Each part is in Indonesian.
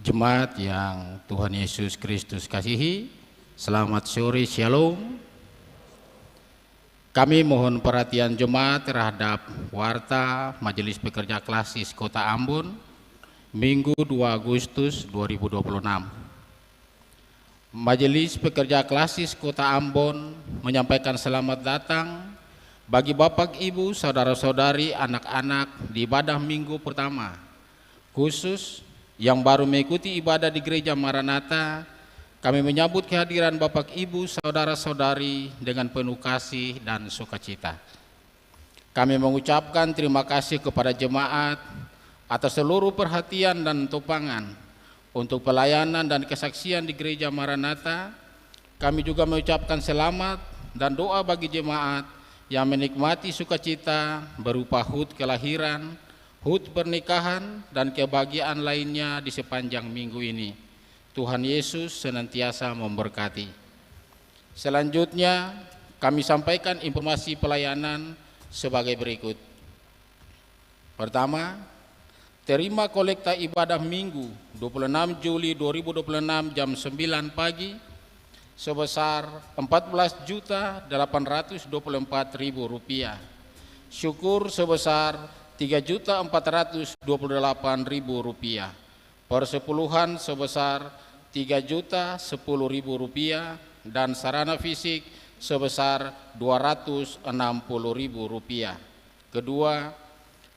Jemaat yang Tuhan Yesus Kristus kasihi, selamat sore, shalom. Kami mohon perhatian jemaat terhadap warta Majelis Pekerja Klasis Kota Ambon, Minggu 2 Agustus 2026. Majelis Pekerja Klasis Kota Ambon menyampaikan selamat datang bagi Bapak, Ibu, Saudara-saudari, anak-anak di ibadah minggu pertama, khusus yang baru mengikuti ibadah di Gereja Maranatha. Kami menyambut kehadiran Bapak, Ibu, Saudara-saudari dengan penuh kasih dan sukacita. Kami mengucapkan terima kasih kepada jemaat atas seluruh perhatian dan topangan untuk pelayanan dan kesaksian di Gereja Maranatha. Kami juga mengucapkan selamat dan doa bagi jemaat yang menikmati sukacita berupa HUT kelahiran, HUT pernikahan, dan kebahagiaan lainnya di sepanjang minggu ini. Tuhan Yesus senantiasa memberkati. Selanjutnya, kami sampaikan informasi pelayanan sebagai berikut. Pertama, terima kolekta ibadah Minggu 26 Juli 2026 jam 9 pagi sebesar Rp14.824.000. Syukur sebesar Rp3.428.000. Persepuluhan sebesar Rp3.010.000 dan sarana fisik sebesar Rp260.000. Kedua,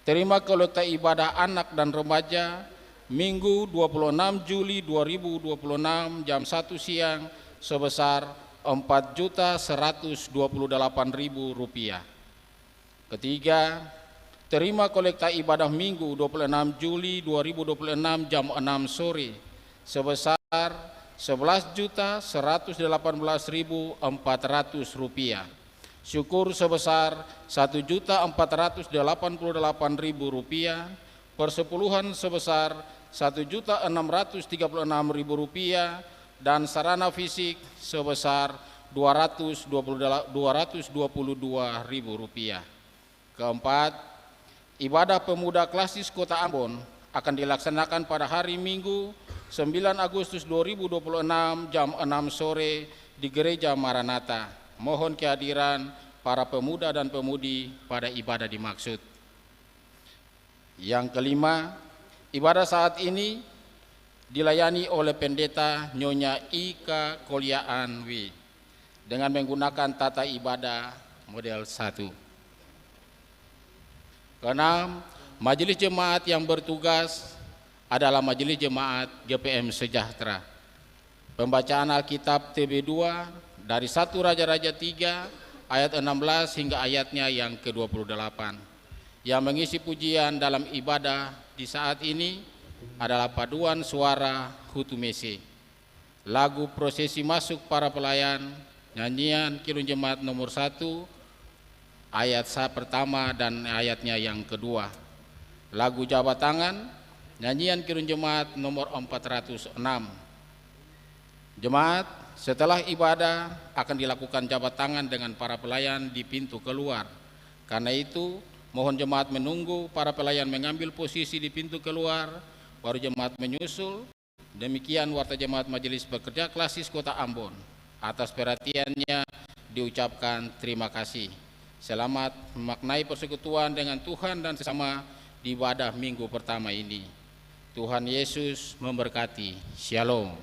terima kolekta ibadah anak dan remaja Minggu 26 Juli 2026 jam 1 siang sebesar Rp4.128.000. Ketiga, terima kolekta ibadah Minggu 26 Juli 2026 jam 6 sore sebesar Rp11.118.400. Syukur sebesar Rp1.488.000. Persepuluhan sebesar Rp1.636.000 dan sarana fisik sebesar Rp222.000. Keempat, ibadah pemuda klasis Kota Ambon akan dilaksanakan pada hari Minggu 9 Agustus 2026 jam 6 sore di Gereja Maranatha. Mohon kehadiran para pemuda dan pemudi pada ibadah dimaksud. Yang kelima, ibadah saat ini dilayani oleh Pendeta Nyonya Ika Koliaan W dengan menggunakan tata ibadah model 1. Keenam, majelis jemaat yang bertugas adalah majelis jemaat GPM Sejahtera. Pembacaan Alkitab TB2 dari 1 Raja-Raja 3 ayat 16 hingga ayatnya yang ke-28. Yang mengisi pujian dalam ibadah di saat ini adalah paduan suara Hutumese, lagu prosesi masuk para pelayan, nyanyian Kirun Jemaat nomor 1 ayat pertama dan ayatnya yang kedua, lagu jabat tangan, nyanyian Kirun Jemaat nomor 406. Jemaat setelah ibadah akan dilakukan jabat tangan dengan para pelayan di pintu keluar. Karena itu mohon jemaat menunggu para pelayan mengambil posisi di pintu keluar, baru jemaat menyusul. Demikian warta jemaat Majelis Pekerja Klasis Kota Ambon. Atas perhatiannya diucapkan terima kasih. Selamat memaknai persekutuan dengan Tuhan dan sesama di ibadah minggu pertama ini. Tuhan Yesus memberkati. Shalom.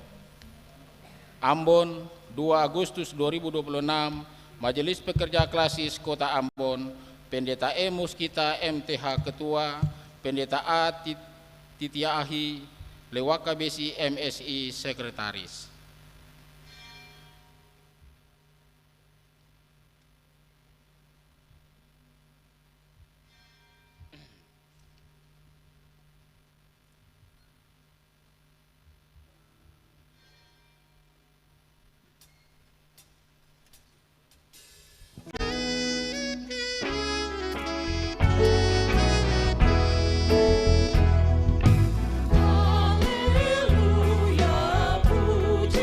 Ambon, 2 Agustus 2026, Majelis Pekerja Klasis Kota Ambon, Pendeta E. Muskita MTH Ketua, Pendeta A. Titiahi Lewaka Besi MSI Sekretaris. Haleluya, puji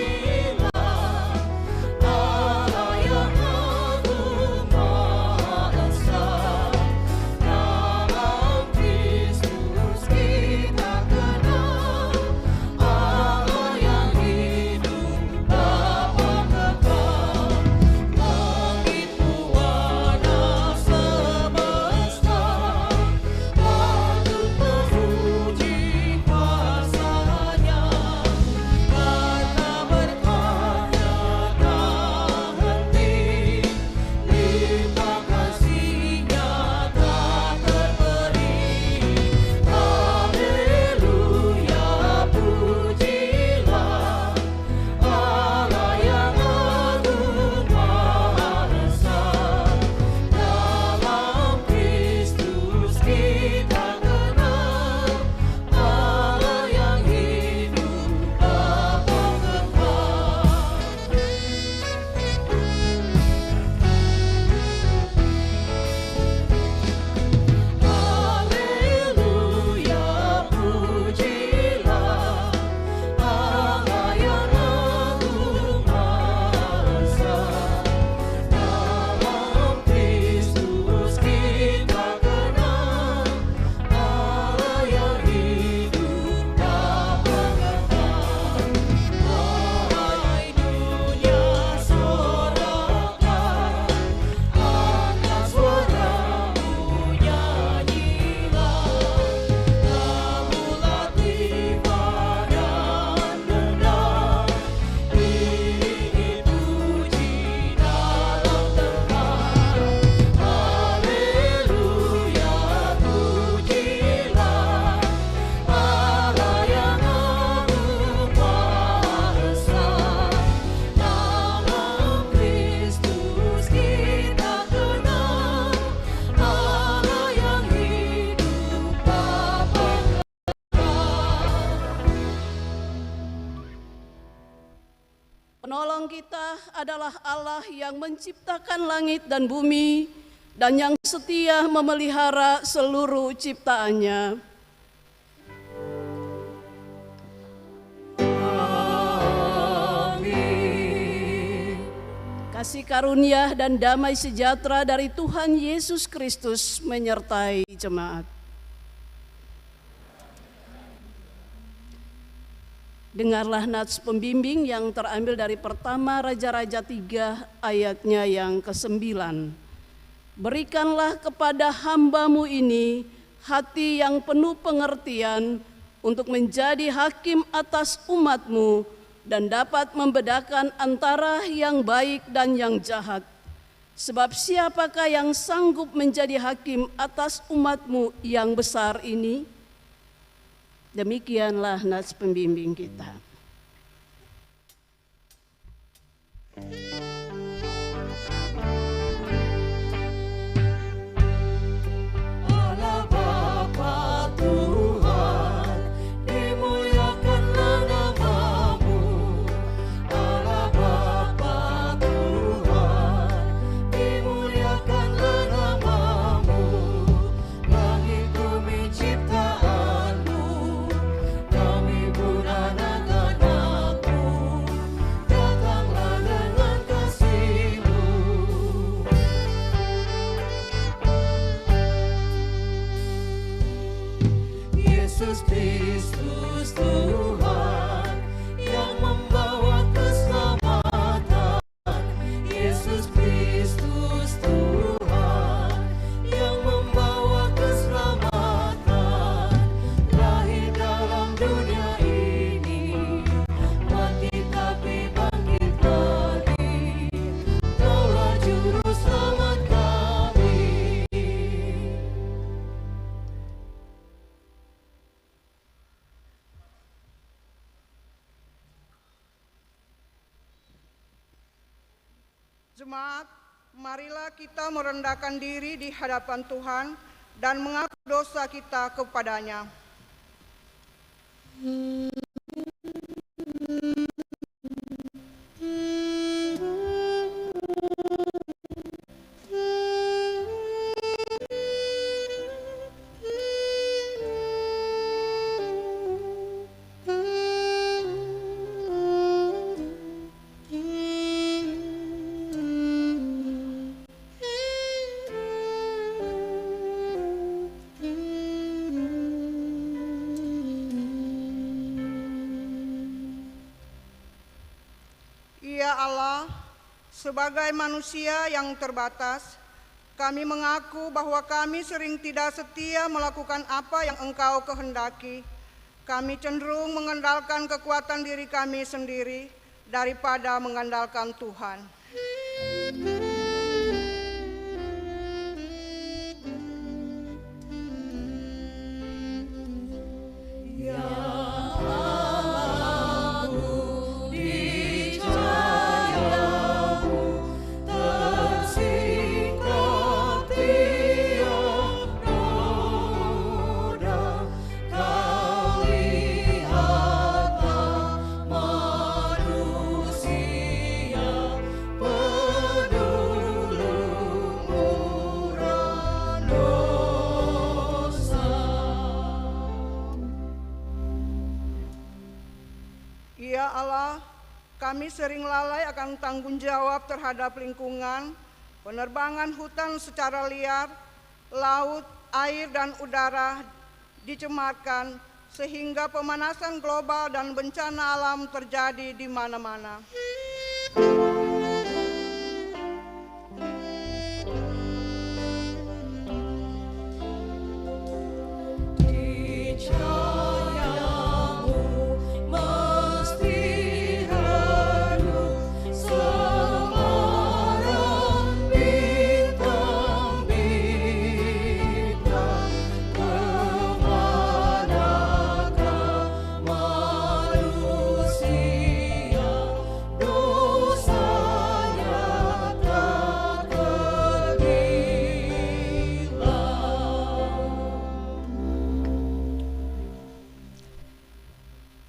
adalah Allah yang menciptakan langit dan bumi dan yang setia memelihara seluruh ciptaannya. Amin. Kasih karunia dan damai sejahtera dari Tuhan Yesus Kristus menyertai jemaat. Dengarlah nats pembimbing yang terambil dari pertama Raja-Raja 3 ayatnya yang ke-9. Berikanlah kepada hamba-Mu ini hati yang penuh pengertian untuk menjadi hakim atas umat-Mu dan dapat membedakan antara yang baik dan yang jahat. Sebab siapakah yang sanggup menjadi hakim atas umat-Mu yang besar ini? Demikianlah nats pembimbing kita. Allah Bapa Tuhan, dimuliakanlah nama-Mu. Allah Bapa Tuhan, dimuliakanlah nama-Mu. Langit bumi ciptaan-Mu, kami pun anak-anak-Mu. Datanglah dengan kasih-Mu. Yesus Kristus Tuhan yang membawa keselamatan. Yesus Kristus Tuhan yang membawa keselamatan. Lahir dalam dunia ini, mati tapi bangkit lagi. Kaulah juru selamat kami. Jemaat, marilah kita merendahkan diri di hadapan Tuhan dan mengaku dosa kita kepadanya. Ya Allah, sebagai manusia yang terbatas, kami mengaku bahwa kami sering tidak setia melakukan apa yang Engkau kehendaki. Kami cenderung mengandalkan kekuatan diri kami sendiri daripada mengandalkan Tuhan. Ya Allah, kami sering lalai akan tanggung jawab terhadap lingkungan, penerbangan hutan secara liar, laut, air, dan udara dicemarkan, sehingga pemanasan global dan bencana alam terjadi di mana-mana.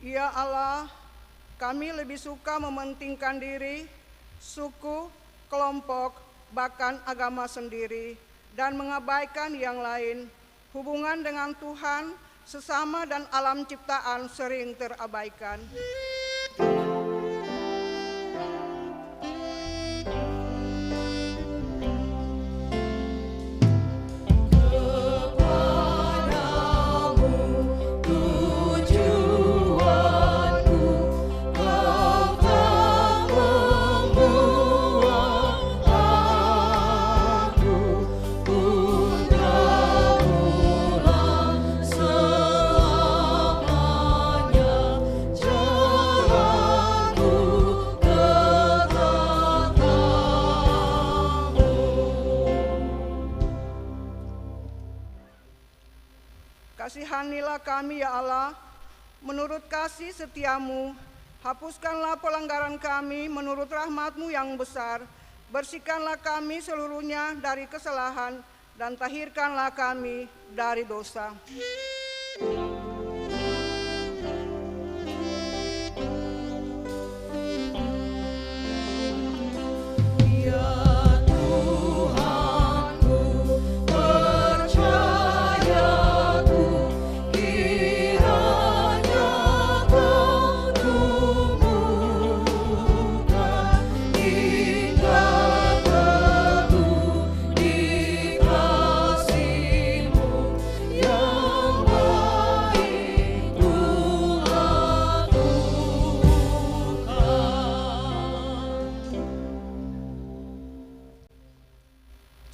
Ya Allah, kami lebih suka mementingkan diri suku, kelompok, bahkan agama sendiri, dan mengabaikan yang lain. Hubungan dengan Tuhan, sesama dan alam ciptaan sering terabaikan. Kasihanilah kami ya Allah, menurut kasih setiamu, hapuskanlah pelanggaran kami menurut rahmat-Mu yang besar, bersihkanlah kami seluruhnya dari kesalahan, dan tahirkanlah kami dari dosa.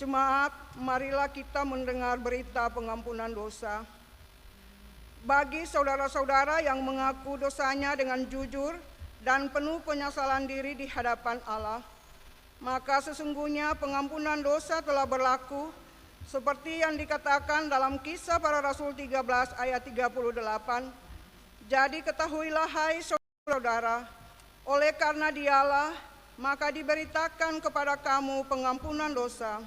Jemaat, marilah kita mendengar berita pengampunan dosa. Bagi saudara-saudara yang mengaku dosanya dengan jujur dan penuh penyesalan diri di hadapan Allah, maka sesungguhnya pengampunan dosa telah berlaku seperti yang dikatakan dalam Kisah Para Rasul 13 ayat 38. Jadi ketahuilah hai saudara, oleh karena Dialah maka diberitakan kepada kamu pengampunan dosa.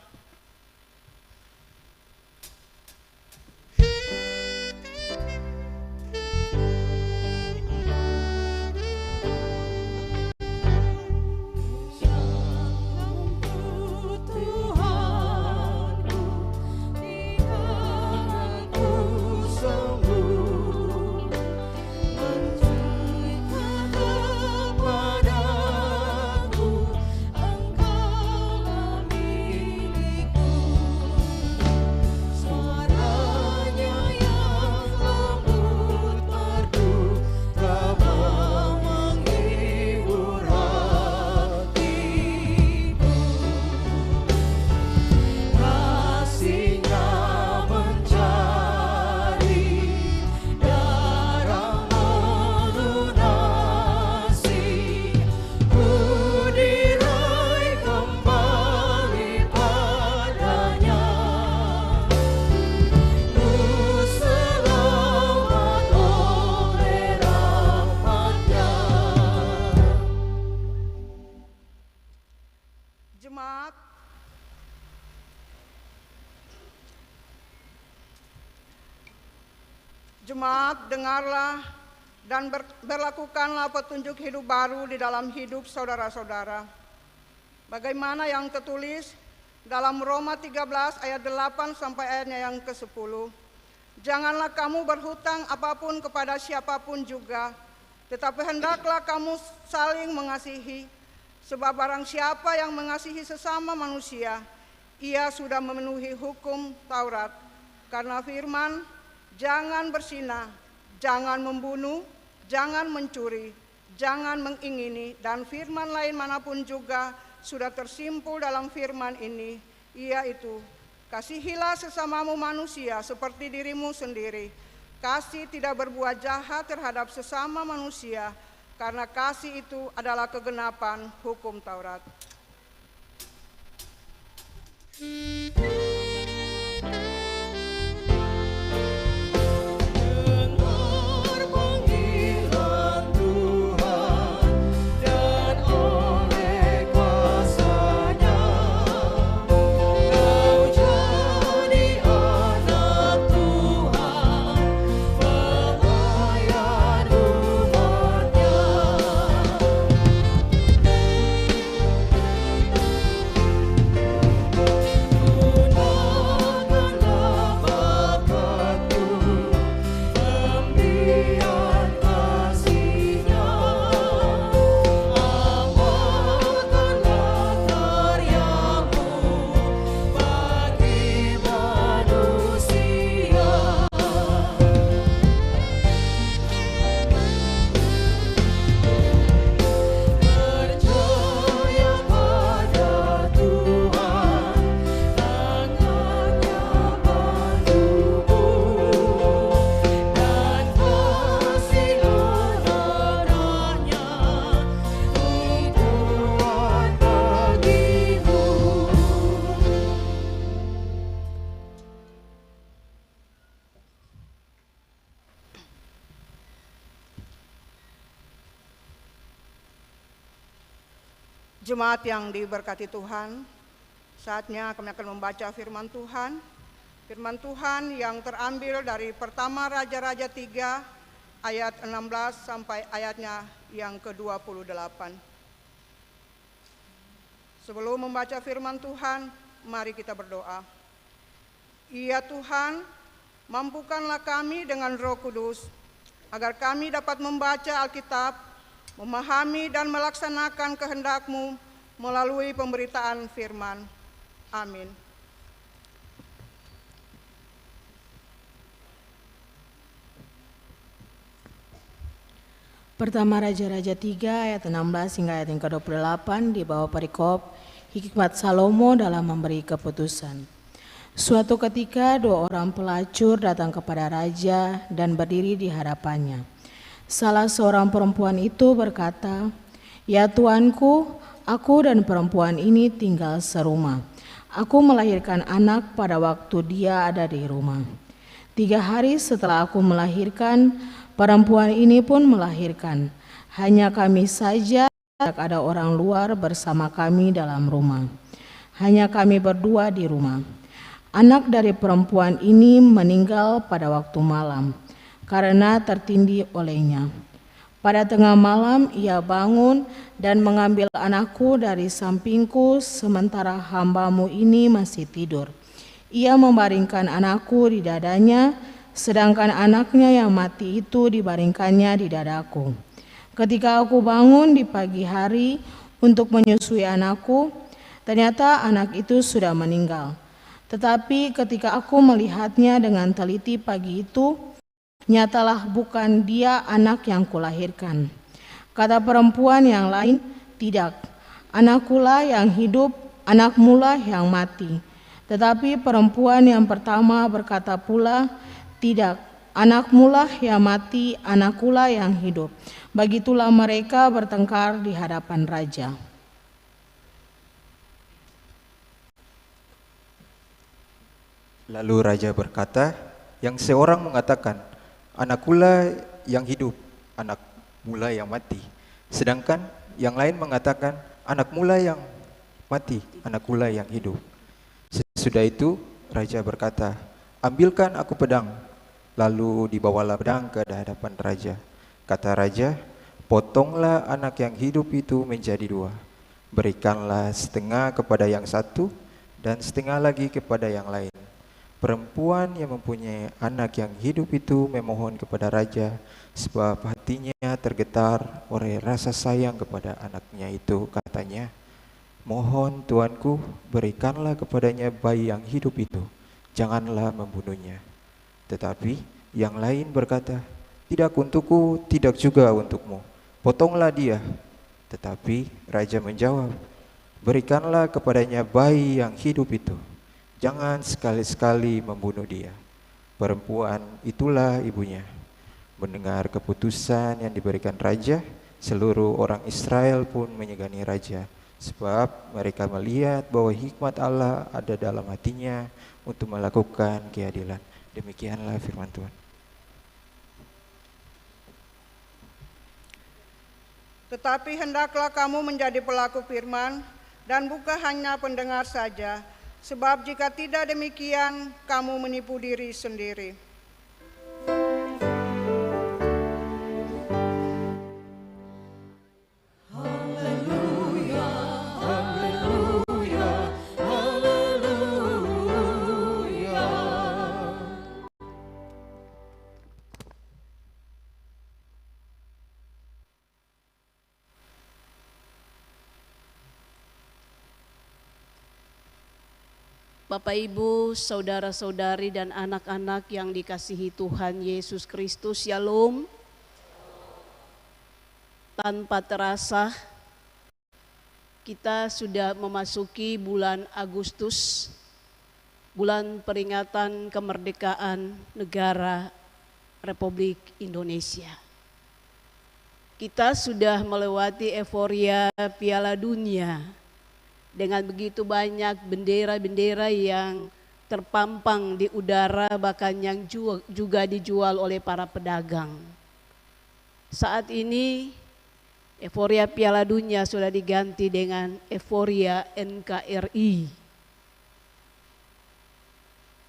Jemaat, dengarlah dan berlakukanlah petunjuk hidup baru di dalam hidup saudara-saudara. Bagaimana yang tertulis dalam Roma 13 ayat 8 sampai ayatnya yang ke-10. Janganlah kamu berhutang apapun kepada siapapun juga, tetapi hendaklah kamu saling mengasihi, sebab barang siapa yang mengasihi sesama manusia, ia sudah memenuhi hukum Taurat. Karena firman, jangan berzinah, jangan membunuh, jangan mencuri, jangan mengingini, dan firman lain manapun juga sudah tersimpul dalam firman ini, yaitu kasihilah sesamamu manusia seperti dirimu sendiri. Kasih tidak berbuat jahat terhadap sesama manusia, karena kasih itu adalah kegenapan hukum Taurat. Jemaat yang diberkati Tuhan, saatnya kami akan membaca firman Tuhan. Firman Tuhan yang terambil dari pertama Raja-Raja 3 ayat 16 sampai ayatnya yang ke-28. Sebelum membaca firman Tuhan, mari kita berdoa. Ya Tuhan, mampukanlah kami dengan Roh Kudus, agar kami dapat membaca Alkitab, memahami dan melaksanakan kehendak-Mu melalui pemberitaan firman. Amin. Pertama Raja-Raja 3 ayat 16 hingga ayat yang ke-28 di bawah perikop hikmat Salomo dalam memberi keputusan. Suatu ketika 2 orang pelacur datang kepada raja dan berdiri di hadapannya. Salah seorang perempuan itu berkata, "Ya tuanku, aku dan perempuan ini tinggal serumah. Aku melahirkan anak pada waktu dia ada di rumah. 3 hari setelah aku melahirkan, perempuan ini pun melahirkan. Hanya kami saja, tidak ada orang luar bersama kami dalam rumah. Hanya kami berdua di rumah. Anak dari perempuan ini meninggal pada waktu malam karena tertindih olehnya. Pada tengah malam ia bangun dan mengambil anakku dari sampingku sementara hamba-Mu ini masih tidur. Ia membaringkan anakku di dadanya, sedangkan anaknya yang mati itu dibaringkannya di dadaku. Ketika aku bangun di pagi hari untuk menyusui anakku, ternyata anak itu sudah meninggal. Tetapi ketika aku melihatnya dengan teliti pagi itu, nyatalah bukan dia anak yang kulahirkan." Kata perempuan yang lain, "Tidak, anakkulah yang hidup, anakmulah yang mati." Tetapi perempuan yang pertama berkata pula, "Tidak, anakmulah yang mati, anakkulah yang hidup." Begitulah mereka bertengkar di hadapan raja. Lalu raja berkata, yang seorang mengatakan, "Anakkulah yang hidup, anakmulah yang mati." Sedangkan yang lain mengatakan, "Anakmulah yang mati, anakkulah yang hidup." Sesudah itu raja berkata, "Ambilkan aku pedang." Lalu dibawalah pedang ke hadapan raja. Kata raja, "Potonglah anak yang hidup itu menjadi 2. Berikanlah setengah kepada yang satu dan setengah lagi kepada yang lain." Perempuan yang mempunyai anak yang hidup itu memohon kepada raja, sebab hatinya tergetar oleh rasa sayang kepada anaknya itu. Katanya, "Mohon tuanku, berikanlah kepadanya bayi yang hidup itu, janganlah membunuhnya." Tetapi yang lain berkata, "Tidak untukku, tidak juga untukmu, potonglah dia." Tetapi raja menjawab, "Berikanlah kepadanya bayi yang hidup itu, jangan sekali-sekali membunuh dia." Perempuan itulah ibunya. Mendengar keputusan yang diberikan raja, seluruh orang Israel pun menyegani raja, sebab mereka melihat bahwa hikmat Allah ada dalam hatinya untuk melakukan keadilan. Demikianlah firman Tuhan. Tetapi hendaklah kamu menjadi pelaku firman dan bukan hanya pendengar saja, sebab jika tidak demikian, kamu menipu diri sendiri. Bapak, Ibu, saudara-saudari dan anak-anak yang dikasihi Tuhan Yesus Kristus, Shalom. Tanpa terasa, kita sudah memasuki bulan Agustus, bulan peringatan kemerdekaan negara Republik Indonesia. Kita sudah melewati euforia Piala Dunia, dengan begitu banyak bendera-bendera yang terpampang di udara, bahkan yang juga dijual oleh para pedagang. Saat ini Euforia Piala Dunia sudah diganti dengan euforia NKRI.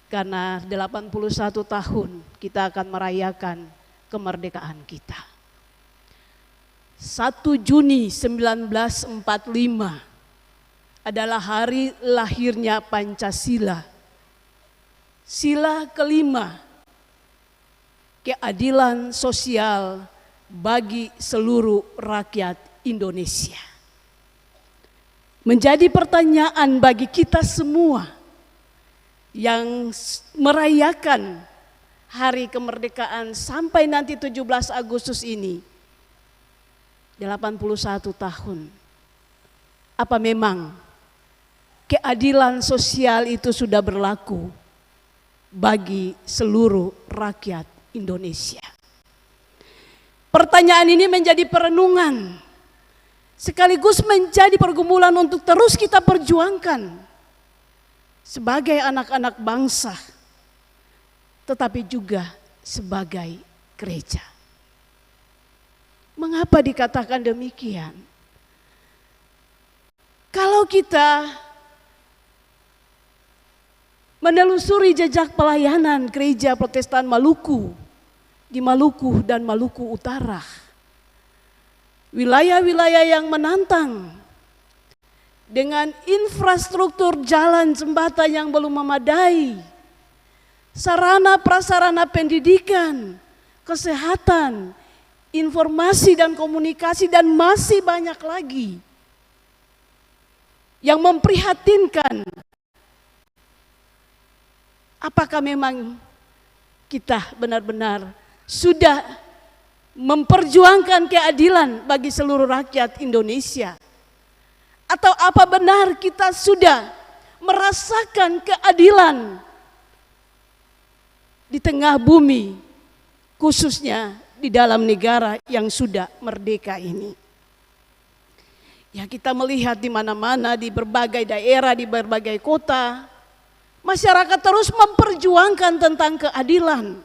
Karena 81 tahun kita akan merayakan kemerdekaan kita. 1 Juni 1945 adalah hari lahirnya Pancasila. Sila kelima, keadilan sosial bagi seluruh rakyat Indonesia. Menjadi pertanyaan bagi kita semua yang merayakan hari kemerdekaan sampai nanti 17 Agustus ini, 81 tahun. Apa memang keadilan sosial itu sudah berlaku bagi seluruh rakyat Indonesia? Pertanyaan ini menjadi perenungan, sekaligus menjadi pergumulan untuk terus kita perjuangkan sebagai anak-anak bangsa, tetapi juga sebagai gereja. Mengapa dikatakan demikian? Kalau kita menelusuri jejak pelayanan gereja Protestan Maluku, di Maluku dan Maluku Utara, wilayah-wilayah yang menantang dengan infrastruktur jalan jembatan yang belum memadai, sarana prasarana pendidikan, kesehatan, informasi dan komunikasi, dan masih banyak lagi yang memprihatinkan. Apakah memang kita benar-benar sudah memperjuangkan keadilan bagi seluruh rakyat Indonesia? Atau apa benar kita sudah merasakan keadilan di tengah bumi, khususnya di dalam negara yang sudah merdeka ini? Ya, kita melihat di mana-mana, di berbagai daerah, di berbagai kota, masyarakat terus memperjuangkan tentang keadilan.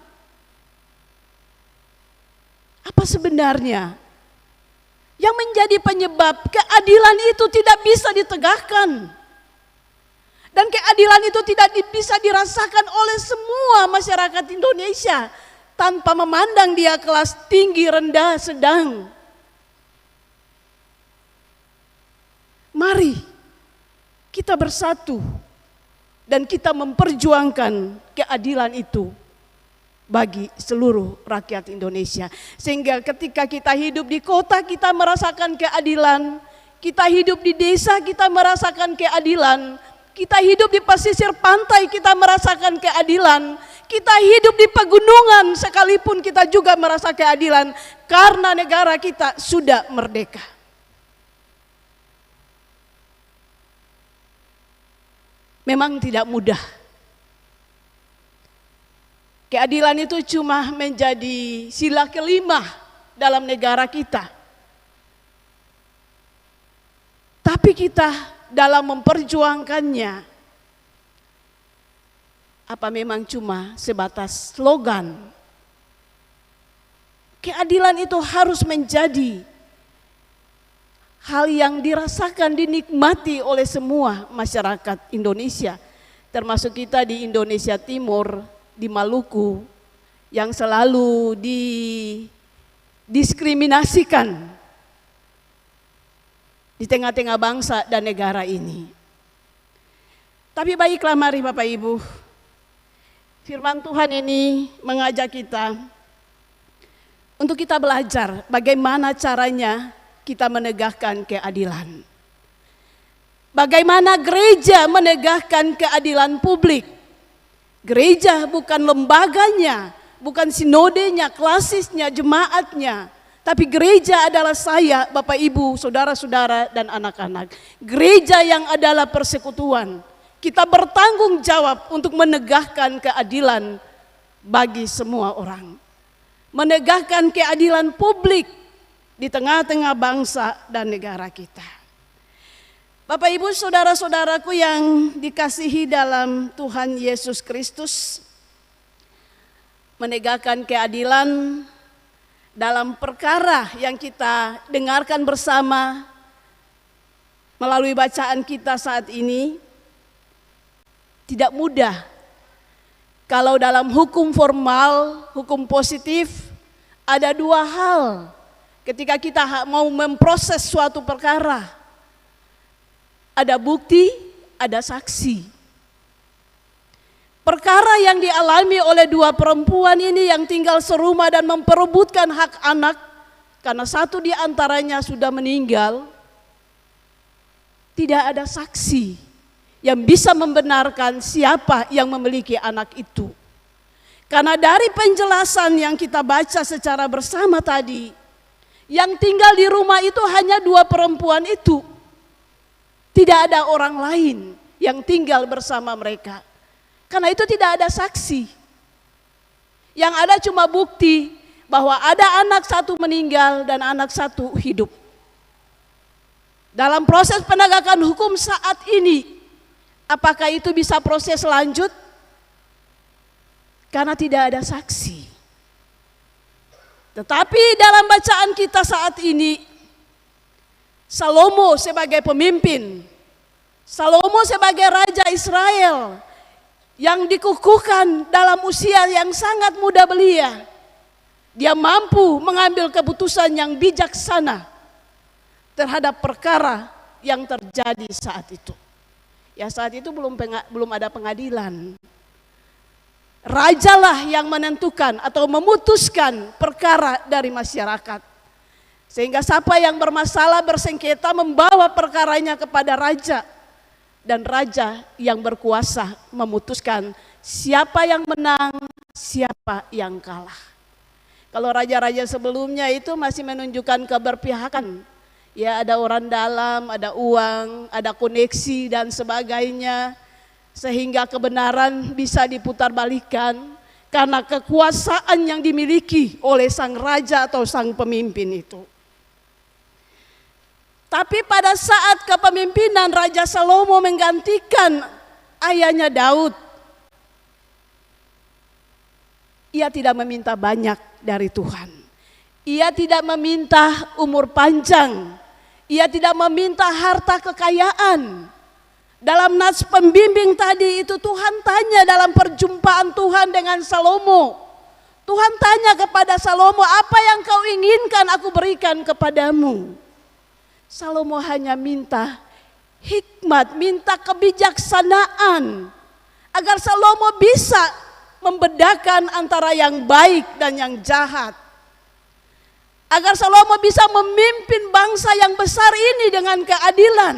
Apa sebenarnya yang menjadi penyebab keadilan itu tidak bisa ditegakkan? Dan keadilan itu tidak bisa dirasakan oleh semua masyarakat Indonesia tanpa memandang dia kelas tinggi, rendah, sedang. Mari kita bersatu dan kita memperjuangkan keadilan itu bagi seluruh rakyat Indonesia. Sehingga ketika kita hidup di kota, kita merasakan keadilan. Kita hidup di desa, kita merasakan keadilan. Kita hidup di pesisir pantai, kita merasakan keadilan. Kita hidup di pegunungan sekalipun kita juga merasa keadilan. Karena negara kita sudah merdeka. Memang tidak mudah. Keadilan itu cuma menjadi sila kelima dalam negara kita. Tapi kita dalam memperjuangkannya, apa memang cuma sebatas slogan? Keadilan itu harus menjadi hal yang dirasakan, dinikmati oleh semua masyarakat Indonesia, termasuk kita di Indonesia Timur, di Maluku, yang selalu didiskriminasikan di tengah-tengah bangsa dan negara ini. Tapi baiklah, mari Bapak Ibu, firman Tuhan ini mengajak kita untuk kita belajar bagaimana caranya kita menegakkan keadilan. Bagaimana gereja menegakkan keadilan publik. Gereja bukan lembaganya, bukan sinodenya, klasisnya, jemaatnya. Tapi gereja adalah saya, Bapak Ibu, saudara-saudara dan anak-anak. Gereja yang adalah persekutuan. Kita bertanggung jawab untuk menegakkan keadilan bagi semua orang. Menegakkan keadilan publik di tengah-tengah bangsa dan negara kita. Bapak Ibu saudara-saudaraku yang dikasihi dalam Tuhan Yesus Kristus, menegakkan keadilan dalam perkara yang kita dengarkan bersama melalui bacaan kita saat ini, tidak mudah. Kalau dalam hukum formal, hukum positif, ada dua hal ketika kita mau memproses suatu perkara. Ada bukti, ada saksi. Perkara yang dialami oleh dua perempuan ini yang tinggal serumah dan memperebutkan hak anak, karena satu di antaranya sudah meninggal, tidak ada saksi yang bisa membenarkan siapa yang memiliki anak itu. Karena dari penjelasan yang kita baca secara bersama tadi, yang tinggal di rumah itu hanya dua perempuan itu. Tidak ada orang lain yang tinggal bersama mereka. Karena itu tidak ada saksi. Yang ada cuma bukti bahwa ada anak satu meninggal dan anak satu hidup. Dalam proses penegakan hukum saat ini, apakah itu bisa proses lanjut? Karena tidak ada saksi. Tetapi dalam bacaan kita saat ini, Salomo sebagai pemimpin, Salomo sebagai raja Israel yang dikukuhkan dalam usia yang sangat muda belia, dia mampu mengambil keputusan yang bijaksana terhadap perkara yang terjadi saat itu. Ya, saat itu belum ada pengadilan. Rajalah yang menentukan atau memutuskan perkara dari masyarakat. Sehingga siapa yang bermasalah bersengketa membawa perkaranya kepada raja. Dan raja yang berkuasa memutuskan siapa yang menang, siapa yang kalah. Kalau raja-raja sebelumnya itu masih menunjukkan keberpihakan. Ya, ada orang dalam, ada uang, ada koneksi dan sebagainya. Sehingga kebenaran bisa diputarbalikkan karena kekuasaan yang dimiliki oleh sang raja atau sang pemimpin itu. Tapi pada saat kepemimpinan Raja Salomo menggantikan ayahnya Daud, ia tidak meminta banyak dari Tuhan. Ia tidak meminta umur panjang. Ia tidak meminta harta kekayaan. Dalam nas pembimbing tadi itu Tuhan tanya dalam perjumpaan Tuhan dengan Salomo. Tuhan tanya kepada Salomo, apa yang kau inginkan aku berikan kepadamu? Salomo hanya minta hikmat, minta kebijaksanaan agar Salomo bisa membedakan antara yang baik dan yang jahat. Agar Salomo bisa memimpin bangsa yang besar ini dengan keadilan.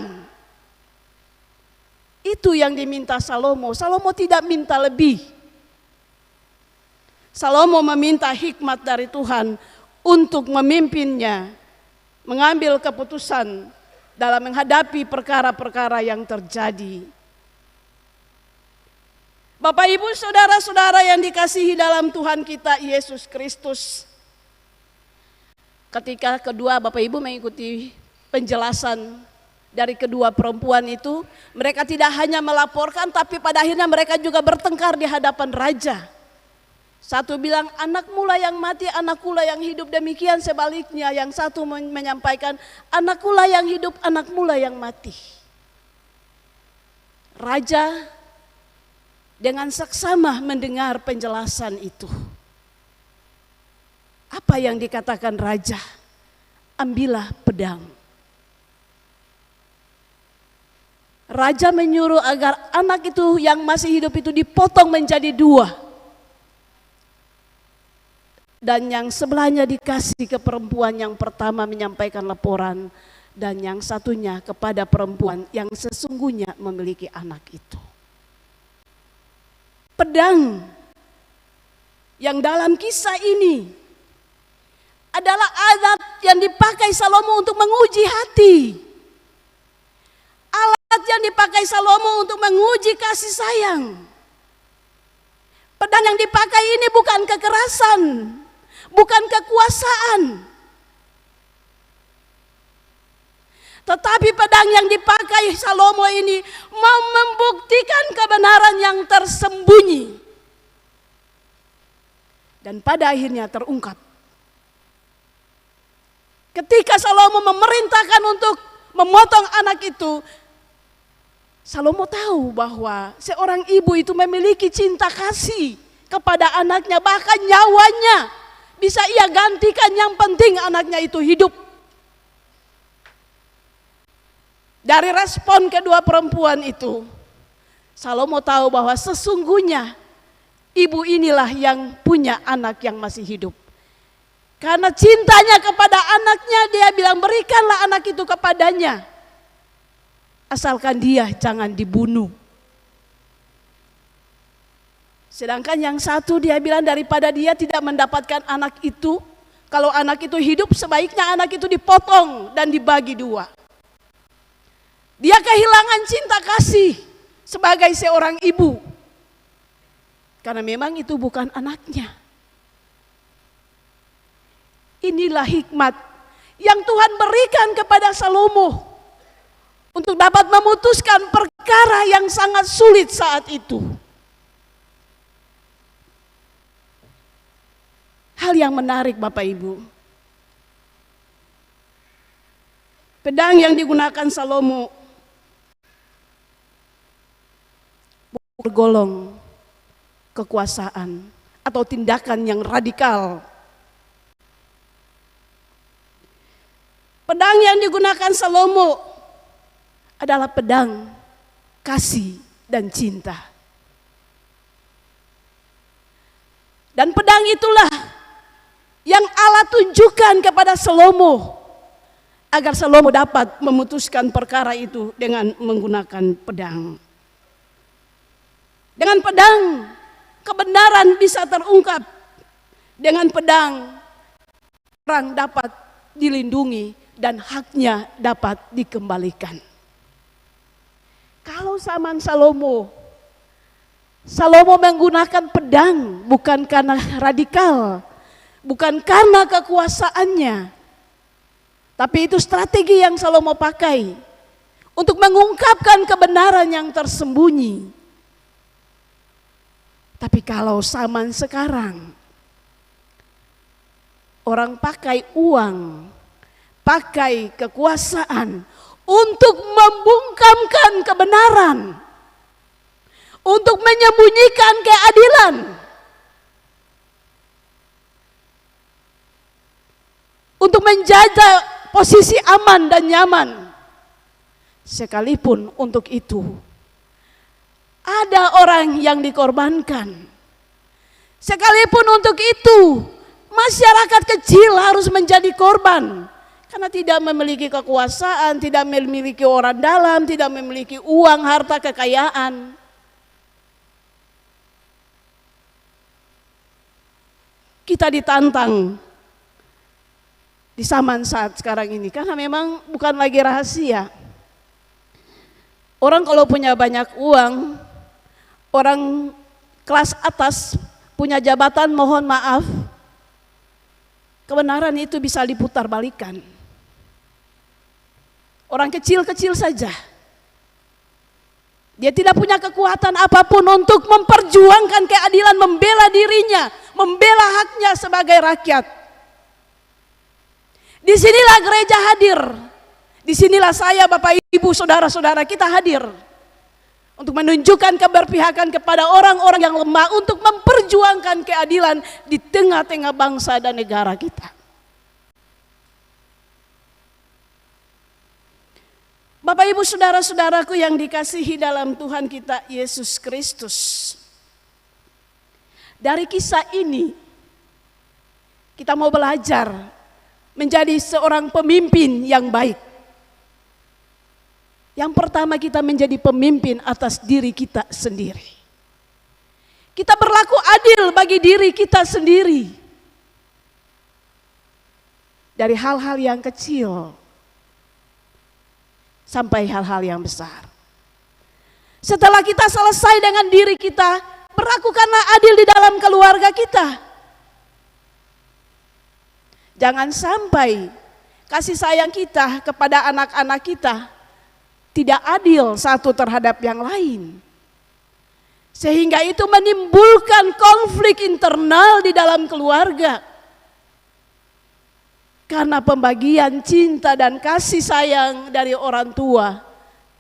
Itu yang diminta Salomo. Salomo tidak minta lebih. Salomo meminta hikmat dari Tuhan untuk memimpinnya, mengambil keputusan dalam menghadapi perkara-perkara yang terjadi. Bapak, Ibu, saudara-saudara yang dikasihi dalam Tuhan kita Yesus Kristus. Ketika kedua Bapak Ibu mengikuti penjelasan dari kedua perempuan itu, mereka tidak hanya melaporkan tapi pada akhirnya mereka juga bertengkar di hadapan raja. Satu bilang anakmu lah yang mati, anakku lah yang hidup. Demikian sebaliknya yang satu menyampaikan anakku lah yang hidup, anakmu lah yang mati. Raja dengan seksama mendengar penjelasan itu. Apa yang dikatakan raja? Ambillah pedang. Raja menyuruh agar anak itu yang masih hidup itu dipotong menjadi dua. Dan yang sebelahnya dikasih ke perempuan yang pertama menyampaikan laporan. Dan yang satunya kepada perempuan yang sesungguhnya memiliki anak itu. Pedang yang dalam kisah ini adalah alat yang dipakai Salomo untuk menguji hati. Alat yang dipakai Salomo untuk menguji kasih sayang. Pedang yang dipakai ini bukan kekerasan, bukan kekuasaan. Tetapi pedang yang dipakai Salomo ini mau membuktikan kebenaran yang tersembunyi. Dan pada akhirnya terungkap Ketika Salomo memerintahkan untuk memotong anak itu, Salomo tahu bahwa seorang ibu itu memiliki cinta kasih kepada anaknya, bahkan nyawanya bisa ia gantikan, yang penting anaknya itu hidup. Dari respon kedua perempuan itu, Salomo tahu bahwa sesungguhnya ibu inilah yang punya anak yang masih hidup. Karena cintanya kepada anaknya, dia bilang berikanlah anak itu kepadanya, asalkan dia jangan dibunuh. Sedangkan yang satu dia bilang daripada dia tidak mendapatkan anak itu, kalau anak itu hidup sebaiknya anak itu dipotong dan dibagi dua. Dia kehilangan cinta kasih sebagai seorang ibu, karena memang itu bukan anaknya. Inilah hikmat yang Tuhan berikan kepada Salomo untuk dapat memutuskan perkara yang sangat sulit saat itu. Hal yang menarik Bapak Ibu, pedang yang digunakan Salomo bergolong kekuasaan atau tindakan yang radikal. Pedang yang digunakan Salomo adalah pedang kasih dan cinta. Dan pedang itulah yang Allah tunjukkan kepada Salomo agar Salomo dapat memutuskan perkara itu dengan menggunakan pedang. Dengan pedang kebenaran bisa terungkap. Dengan pedang orang dapat dilindungi dan haknya dapat dikembalikan. Kalau zaman Salomo menggunakan pedang bukan karena radikal, bukan karena kekuasaannya, tapi itu strategi yang Salomo pakai untuk mengungkapkan kebenaran yang tersembunyi. Tapi kalau zaman sekarang, orang pakai uang, pakai kekuasaan untuk membungkamkan kebenaran, untuk menyembunyikan keadilan, untuk menjaga posisi aman dan nyaman. Sekalipun untuk itu ada orang yang dikorbankan, sekalipun untuk itu masyarakat kecil harus menjadi korban karena tidak memiliki kekuasaan, tidak memiliki orang dalam, tidak memiliki uang, harta, kekayaan. Kita ditantang di zaman saat sekarang ini karena memang bukan lagi rahasia. Orang kalau punya banyak uang, orang kelas atas punya jabatan, mohon maaf, kebenaran itu bisa diputar balikan. Orang kecil-kecil saja, dia tidak punya kekuatan apapun untuk memperjuangkan keadilan, membela dirinya, membela haknya sebagai rakyat. Disinilah gereja hadir, disinilah saya, Bapak Ibu, saudara-saudara kita hadir untuk menunjukkan keberpihakan kepada orang-orang yang lemah, untuk memperjuangkan keadilan di tengah-tengah bangsa dan negara kita. Bapak Ibu saudara-saudaraku yang dikasihi dalam Tuhan kita Yesus Kristus. Dari kisah ini kita mau belajar menjadi seorang pemimpin yang baik. Yang pertama, kita menjadi pemimpin atas diri kita sendiri. Kita berlaku adil bagi diri kita sendiri. Dari hal-hal yang kecil sampai hal-hal yang besar. Setelah kita selesai dengan diri kita, berlakukanlah adil di dalam keluarga kita. Jangan sampai kasih sayang kita kepada anak-anak kita tidak adil satu terhadap yang lain, sehingga itu menimbulkan konflik internal di dalam keluarga. karena pembagian cinta dan kasih sayang dari orang tua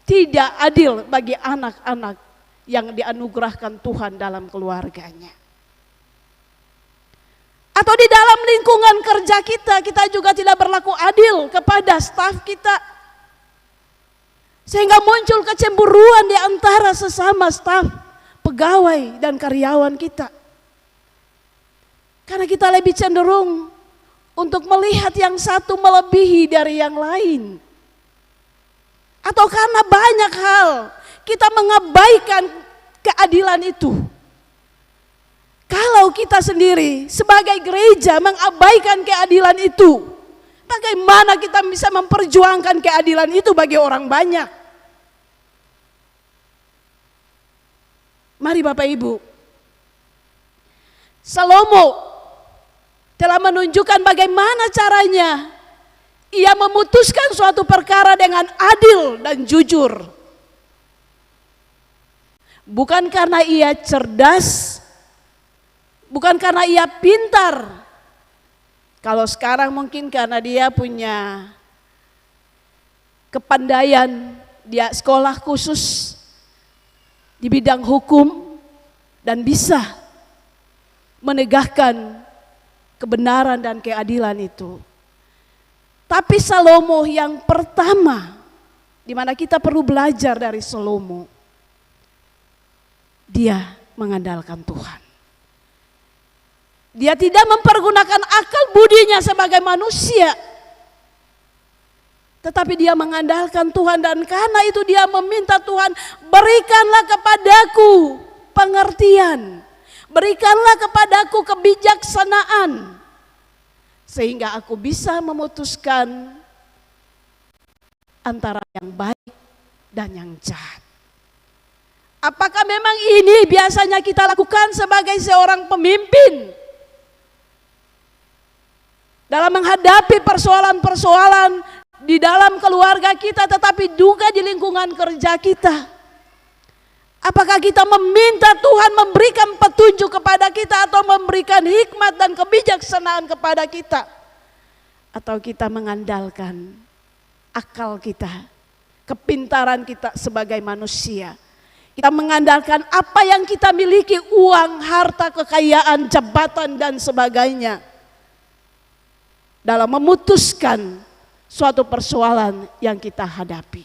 tidak adil bagi anak-anak yang dianugerahkan Tuhan dalam keluarganya. Atau di dalam lingkungan kerja kita juga tidak berlaku adil kepada staf kita. Sehingga muncul kecemburuan di antara sesama staf, pegawai dan karyawan kita. Karena kita lebih cenderung untuk melihat yang satu melebihi dari yang lain. Atau karena banyak hal kita mengabaikan keadilan itu. Kalau kita sendiri sebagai gereja mengabaikan keadilan itu, bagaimana kita bisa memperjuangkan keadilan itu bagi orang banyak? Mari Bapak Ibu, Salomo telah menunjukkan bagaimana caranya ia memutuskan suatu perkara dengan adil dan jujur. Bukan karena ia cerdas, bukan karena ia pintar. Kalau sekarang mungkin karena dia punya kepandaian, dia sekolah khusus di bidang hukum dan bisa menegakkan kebenaran dan keadilan itu. Tapi Salomo yang pertama, di mana kita perlu belajar dari Salomo, dia mengandalkan Tuhan. Dia tidak mempergunakan akal budinya sebagai manusia, tetapi dia mengandalkan Tuhan, dan karena itu dia meminta Tuhan, berikanlah kepadaku pengertian, berikanlah kepadaku kebijaksanaan, sehingga aku bisa memutuskan antara yang baik dan yang jahat. Apakah memang ini biasanya kita lakukan sebagai seorang pemimpin dalam menghadapi persoalan-persoalan di dalam keluarga kita, tetapi juga di lingkungan kerja kita? Apakah kita meminta Tuhan memberikan petunjuk kepada kita atau memberikan hikmat dan kebijaksanaan kepada kita? Atau kita mengandalkan akal kita, kepintaran kita sebagai manusia? Kita mengandalkan apa yang kita miliki, uang, harta, kekayaan, jabatan dan sebagainya, dalam memutuskan suatu persoalan yang kita hadapi.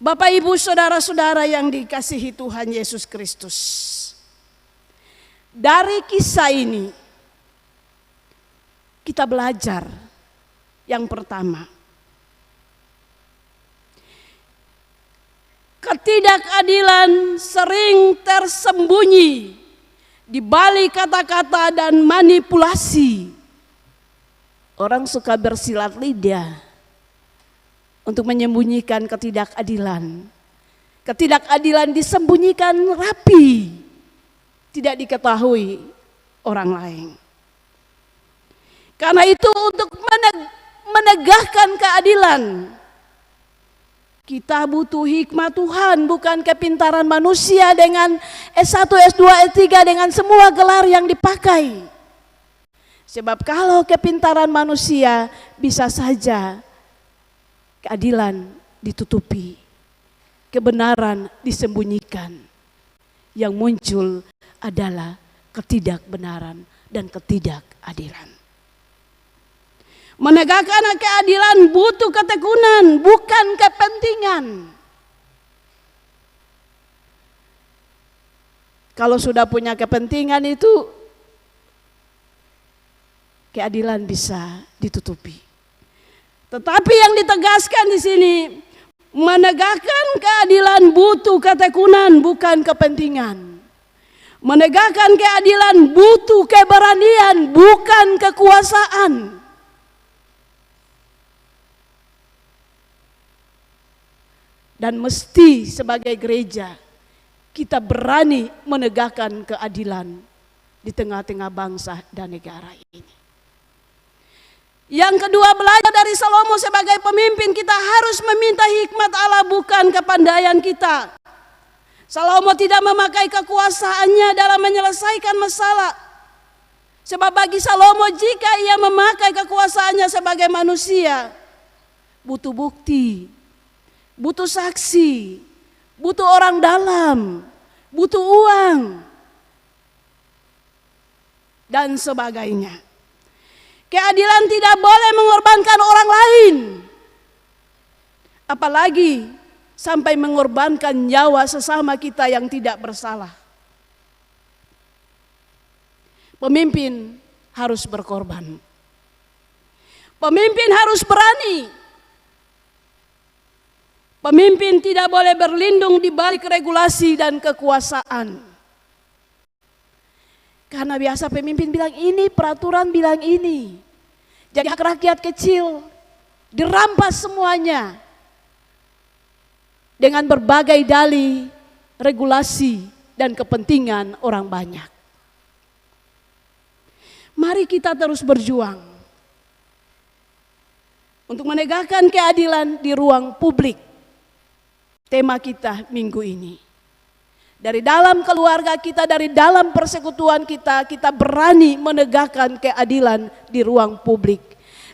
Bapak, Ibu, saudara-saudara yang dikasihi Tuhan Yesus Kristus, dari kisah ini kita belajar yang pertama, ketidakadilan sering tersembunyi di balik kata-kata dan manipulasi. Orang suka bersilat lidah untuk menyembunyikan ketidakadilan. Ketidakadilan disembunyikan rapi, tidak diketahui orang lain. Karena itu untuk menegakkan keadilan, kita butuh hikmat Tuhan, bukan kepintaran manusia dengan S1, S2, S3 dengan semua gelar yang dipakai. Sebab kalau kepintaran manusia, bisa saja keadilan ditutupi, kebenaran disembunyikan. Yang muncul adalah ketidakbenaran dan ketidakadilan. Menegakkan keadilan butuh ketekunan, bukan kepentingan. Kalau sudah punya kepentingan itu, keadilan bisa ditutupi. Tetapi yang ditegaskan di sini, menegakkan keadilan butuh ketekunan, bukan kepentingan. Menegakkan keadilan butuh keberanian, bukan kekuasaan. Dan mesti sebagai gereja kita berani menegakkan keadilan di tengah-tengah bangsa dan negara ini. Yang kedua, belajar dari Salomo sebagai pemimpin, kita harus meminta hikmat Allah, bukan kepandaian kita. Salomo tidak memakai kekuasaannya dalam menyelesaikan masalah. Sebab bagi Salomo, jika ia memakai kekuasaannya sebagai manusia, butuh bukti, butuh saksi, butuh orang dalam, butuh uang, dan sebagainya. Keadilan tidak boleh mengorbankan orang lain, apalagi sampai mengorbankan nyawa sesama kita yang tidak bersalah. Pemimpin harus berkorban. Pemimpin harus berani. Pemimpin tidak boleh berlindung di balik regulasi dan kekuasaan. Karena biasa pemimpin bilang ini, peraturan bilang ini. Jadi hak rakyat kecil dirampas semuanya dengan berbagai dalih, regulasi, dan kepentingan orang banyak. Mari kita terus berjuang untuk menegakkan keadilan di ruang publik. Tema kita minggu ini. Dari dalam keluarga kita, dari dalam persekutuan kita, kita berani menegakkan keadilan di ruang publik.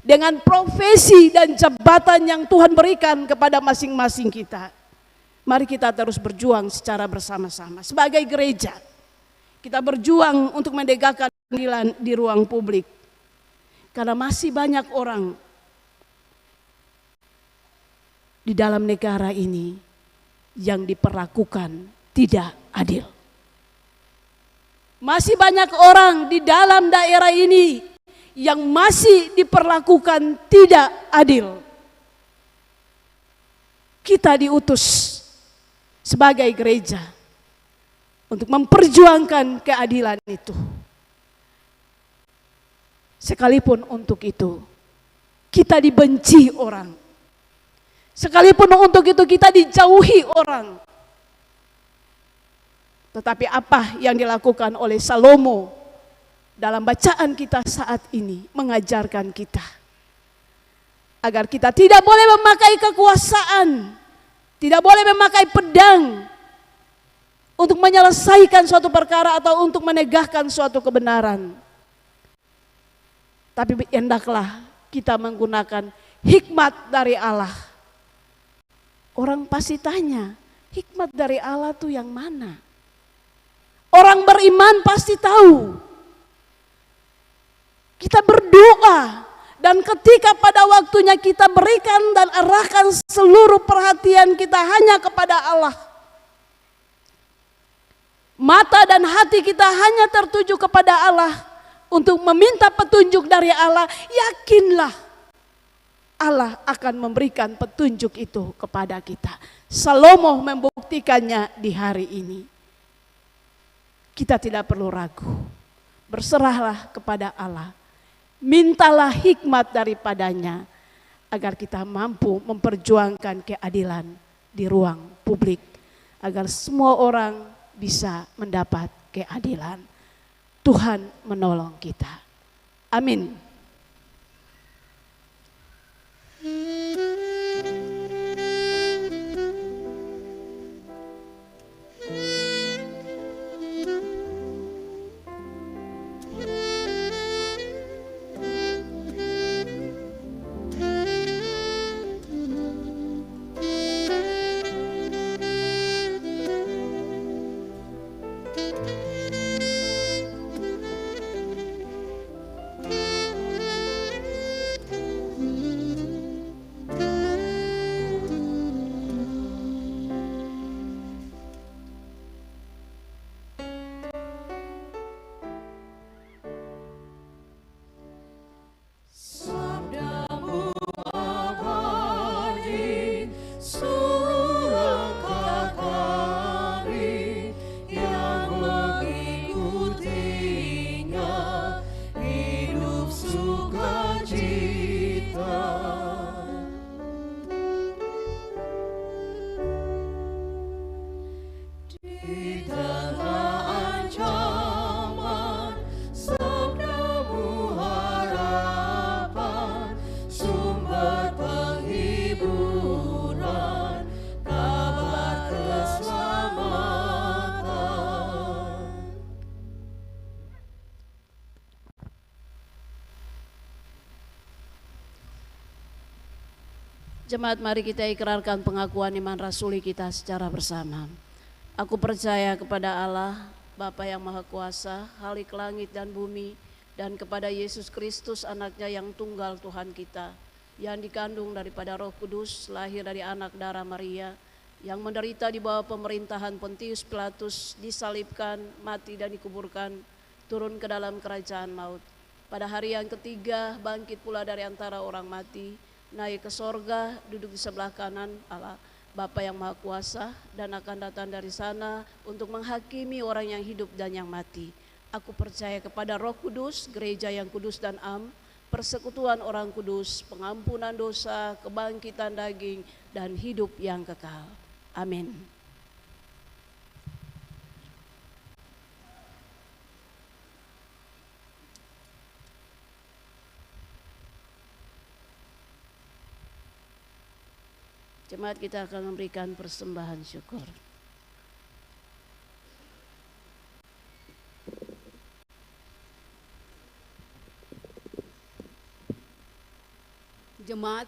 Dengan profesi dan jabatan yang Tuhan berikan kepada masing-masing kita. Mari kita terus berjuang secara bersama-sama. Sebagai gereja, kita berjuang untuk menegakkan keadilan di ruang publik. Karena masih banyak orang di dalam negara ini yang diperlakukan tidak adil. Masih banyak orang di dalam daerah ini yang masih diperlakukan tidak adil. Kita diutus sebagai gereja untuk memperjuangkan keadilan itu. Sekalipun untuk itu kita dibenci orang. Sekalipun untuk itu kita dijauhi orang. Tetapi apa yang dilakukan oleh Salomo dalam bacaan kita saat ini mengajarkan kita agar kita tidak boleh memakai kekuasaan, tidak boleh memakai pedang untuk menyelesaikan suatu perkara atau untuk menegakkan suatu kebenaran. Tapi hendaklah kita menggunakan hikmat dari Allah. Orang pasti tanya, hikmat dari Allah itu yang mana? Orang beriman pasti tahu. Kita berdoa dan ketika pada waktunya kita berikan dan arahkan seluruh perhatian kita hanya kepada Allah. Mata dan hati kita hanya tertuju kepada Allah untuk meminta petunjuk dari Allah. Yakinlah Allah akan memberikan petunjuk itu kepada kita. Salomo membuktikannya di hari ini. Kita tidak perlu ragu. Berserahlah kepada Allah. Mintalah hikmat daripadanya agar kita mampu memperjuangkan keadilan di ruang publik. Agar semua orang bisa mendapat keadilan. Tuhan menolong kita. Amin. Jemaat, mari kita ikrarkan pengakuan iman rasuli kita secara bersama. Aku percaya kepada Allah, Bapa yang Maha Kuasa, Khalik langit dan bumi, dan kepada Yesus Kristus, anaknya yang tunggal Tuhan kita, yang dikandung daripada Roh Kudus, lahir dari anak darah Maria, yang menderita di bawah pemerintahan Pontius Pilatus, disalibkan, mati dan dikuburkan, turun ke dalam kerajaan maut. Pada hari yang ketiga, bangkit pula dari antara orang mati, naik ke sorga, duduk di sebelah kanan Allah, Bapa yang Maha Kuasa, dan akan datang dari sana untuk menghakimi orang yang hidup dan yang mati. Aku percaya kepada Roh Kudus, gereja yang kudus dan am, persekutuan orang kudus, pengampunan dosa, kebangkitan daging, dan hidup yang kekal. Amin. Jemaat, kita akan memberikan persembahan syukur. Jemaat,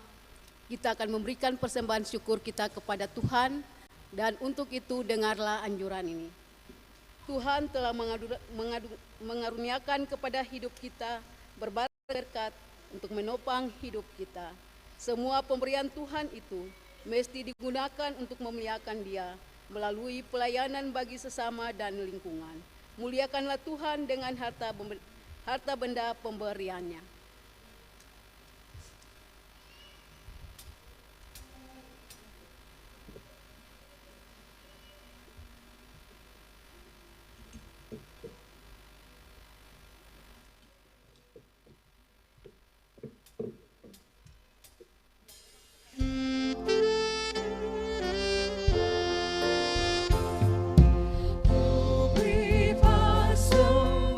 kita akan memberikan persembahan syukur kita kepada Tuhan, dan untuk itu dengarlah anjuran ini. Tuhan telah mengaruniakan kepada hidup kita berkat untuk menopang hidup kita. Semua pemberian Tuhan itu mesti digunakan untuk memuliakan Dia melalui pelayanan bagi sesama dan lingkungan. Muliakanlah Tuhan dengan harta benda pemberiannya. Ku beri persembahan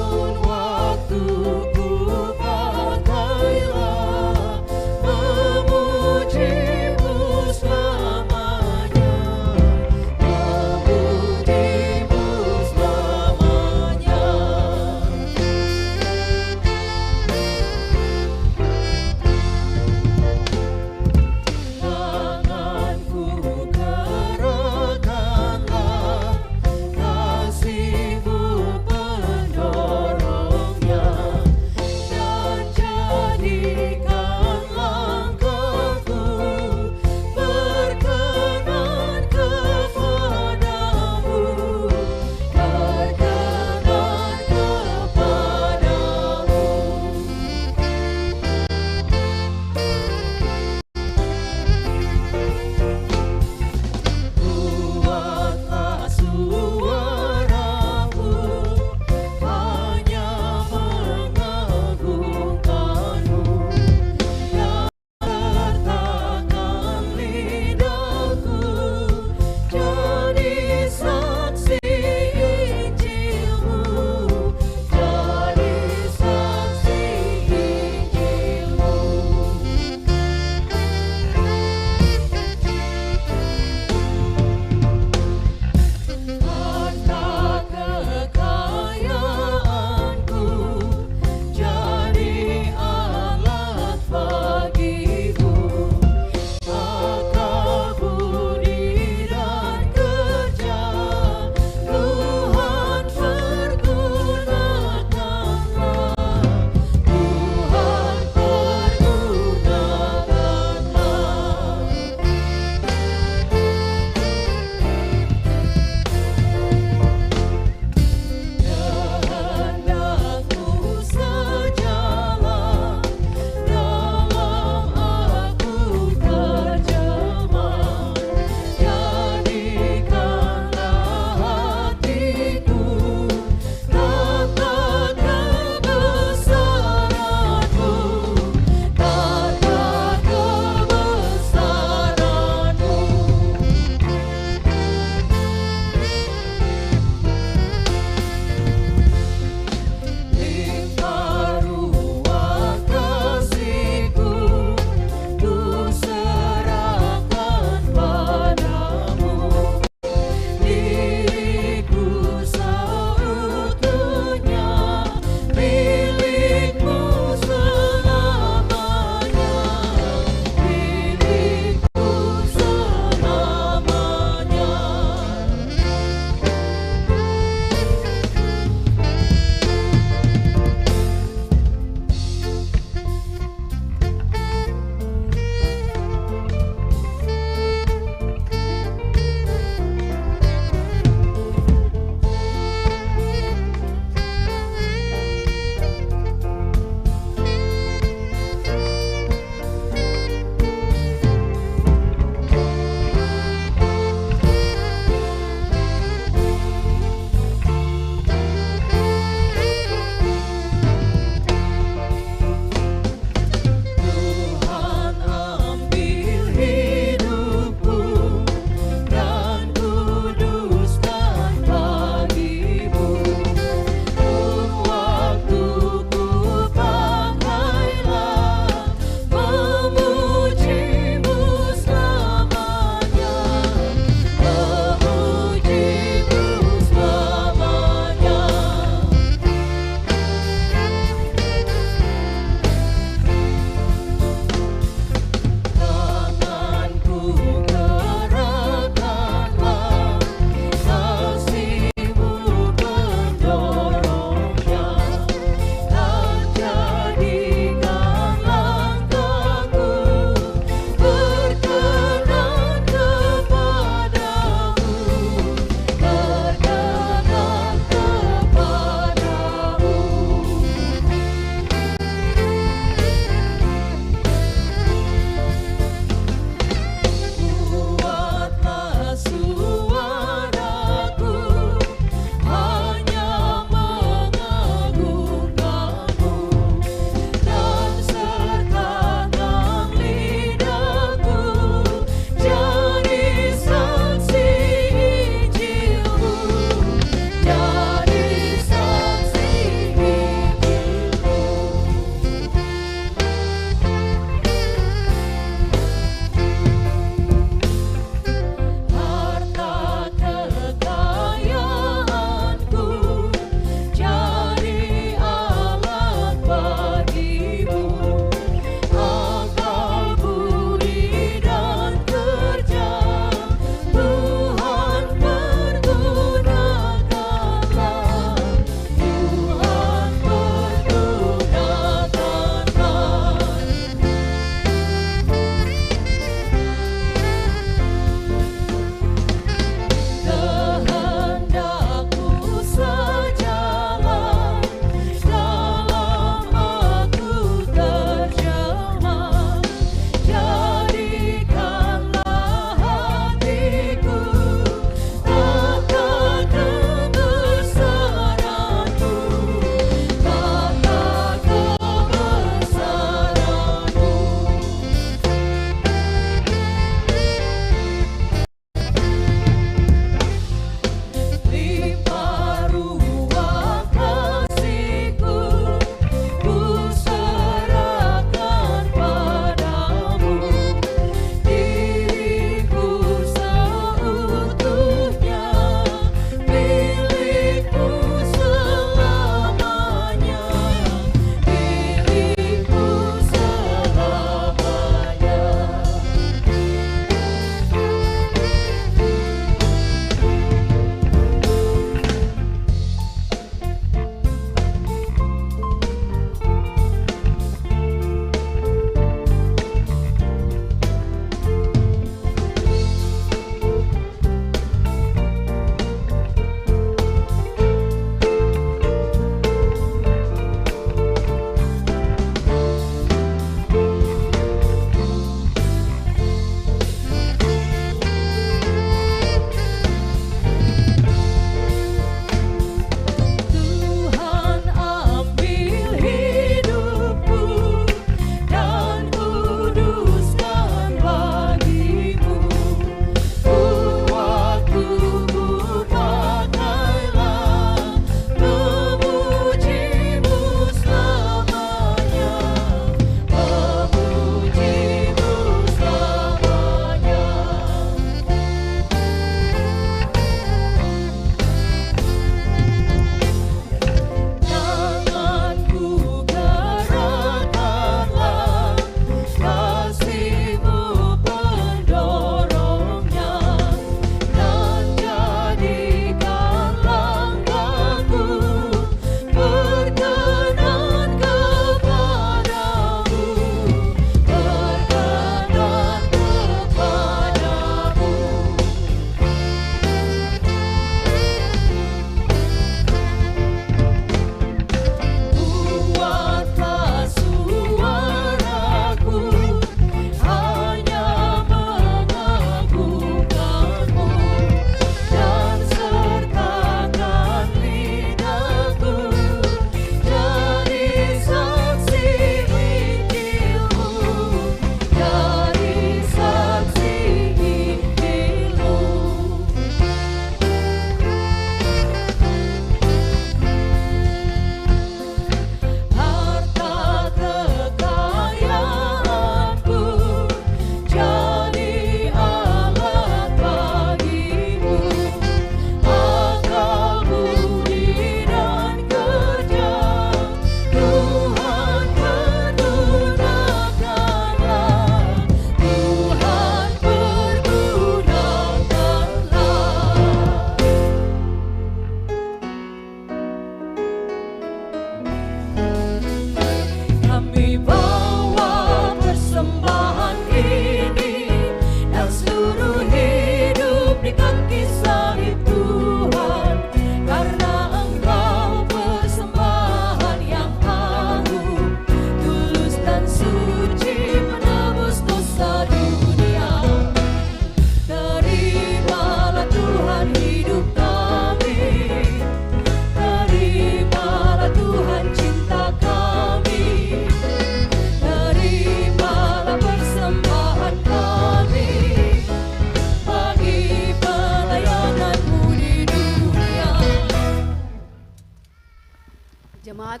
Jemaat,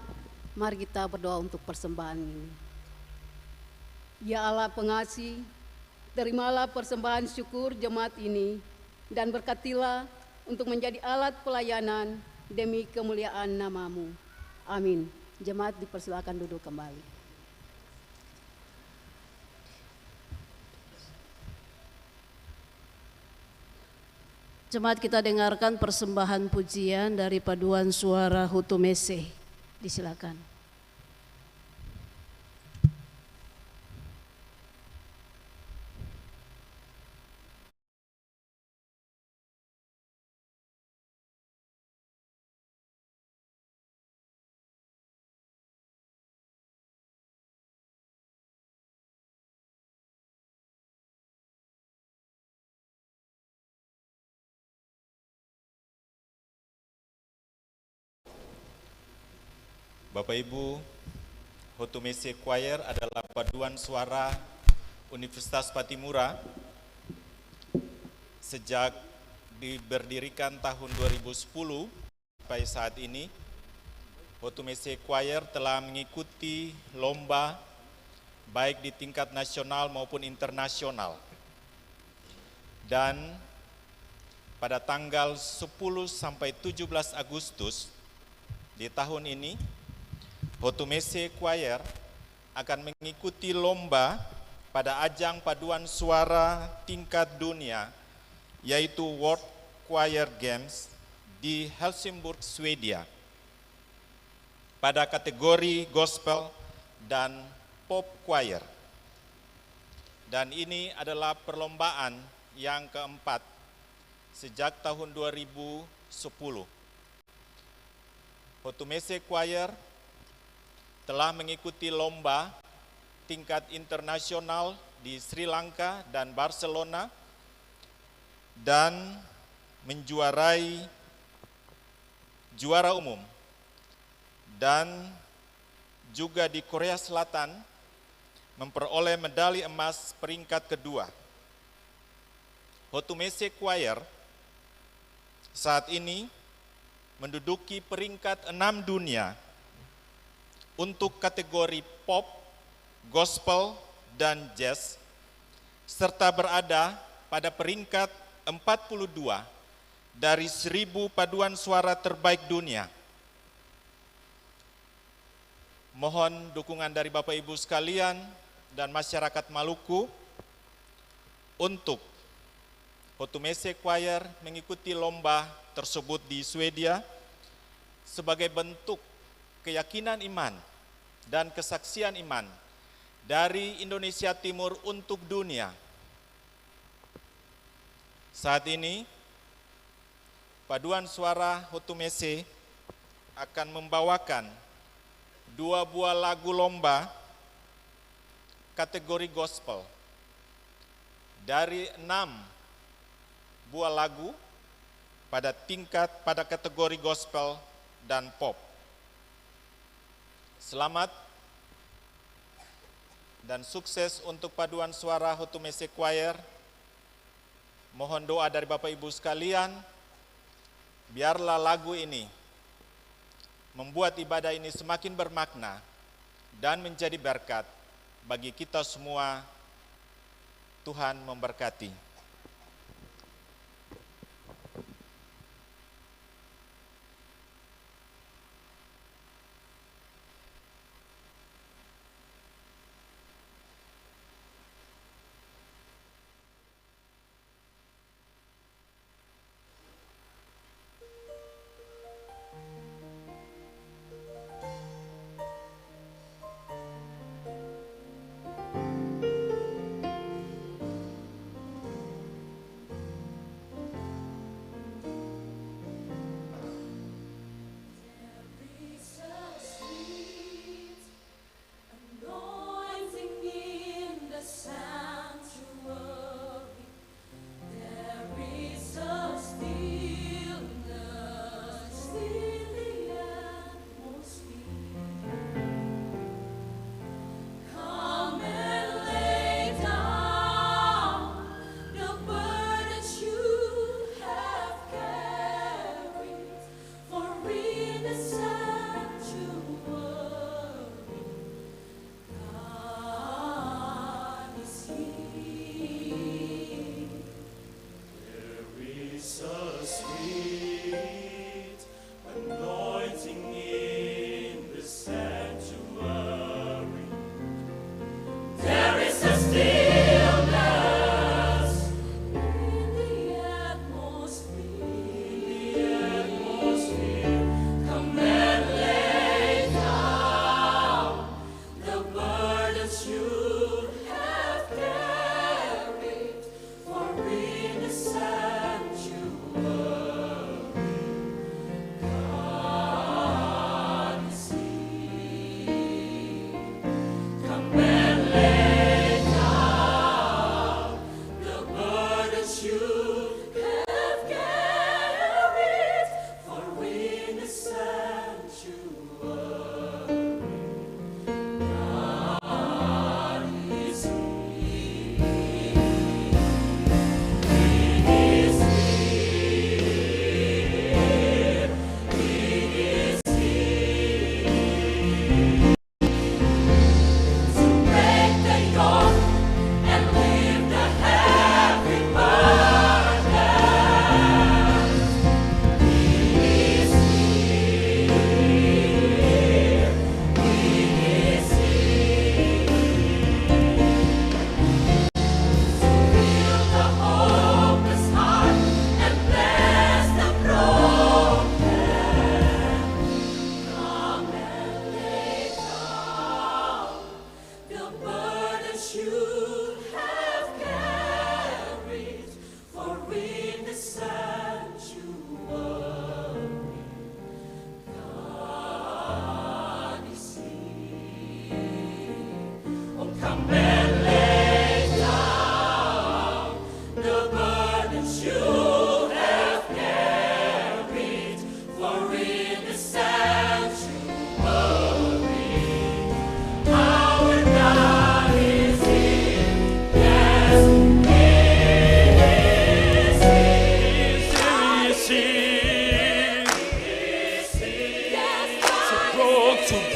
mari kita berdoa untuk persembahan ini. Ya Allah pengasih, terimalah persembahan syukur jemaat ini dan berkatilah untuk menjadi alat pelayanan demi kemuliaan nama-Mu. Amin. Jemaat dipersilakan duduk kembali. Jemaat, kita dengarkan persembahan pujian dari paduan suara Hutu Mese. Disilakan. Bapak Ibu, Hutu Mese Choir adalah paduan suara Universitas Patimura. Sejak berdirikan tahun 2010 sampai saat ini, Hutu Mese Choir telah mengikuti lomba baik di tingkat nasional maupun internasional. Dan pada tanggal 10 sampai 17 Agustus di tahun ini, Hutu Mese Choir akan mengikuti lomba pada ajang paduan suara tingkat dunia, yaitu World Choir Games di Helsingborg, Swedia, pada kategori gospel dan pop choir. Dan ini adalah perlombaan yang keempat sejak tahun 2010. Hutu Mese Choir telah mengikuti lomba tingkat internasional di Sri Lanka dan Barcelona dan menjuarai juara umum, dan juga di Korea Selatan memperoleh medali emas peringkat kedua. Hutu Mese Choir saat ini menduduki peringkat 6 dunia untuk kategori pop, gospel, dan jazz, serta berada pada peringkat 42 dari 1000 paduan suara terbaik dunia. Mohon dukungan dari Bapak Ibu sekalian dan masyarakat Maluku untuk Hutu Mese Choir mengikuti lomba tersebut di Swedia sebagai bentuk keyakinan iman dan kesaksian iman dari Indonesia Timur untuk dunia. Saat ini, paduan suara Hutu Mese akan membawakan 2 buah lagu lomba kategori gospel dari 6 buah lagu pada kategori gospel dan pop. Selamat dan sukses untuk paduan suara Hutu Mese Choir. Mohon doa dari Bapak Ibu sekalian, biarlah lagu ini membuat ibadah ini semakin bermakna dan menjadi berkat bagi kita semua. Tuhan memberkati.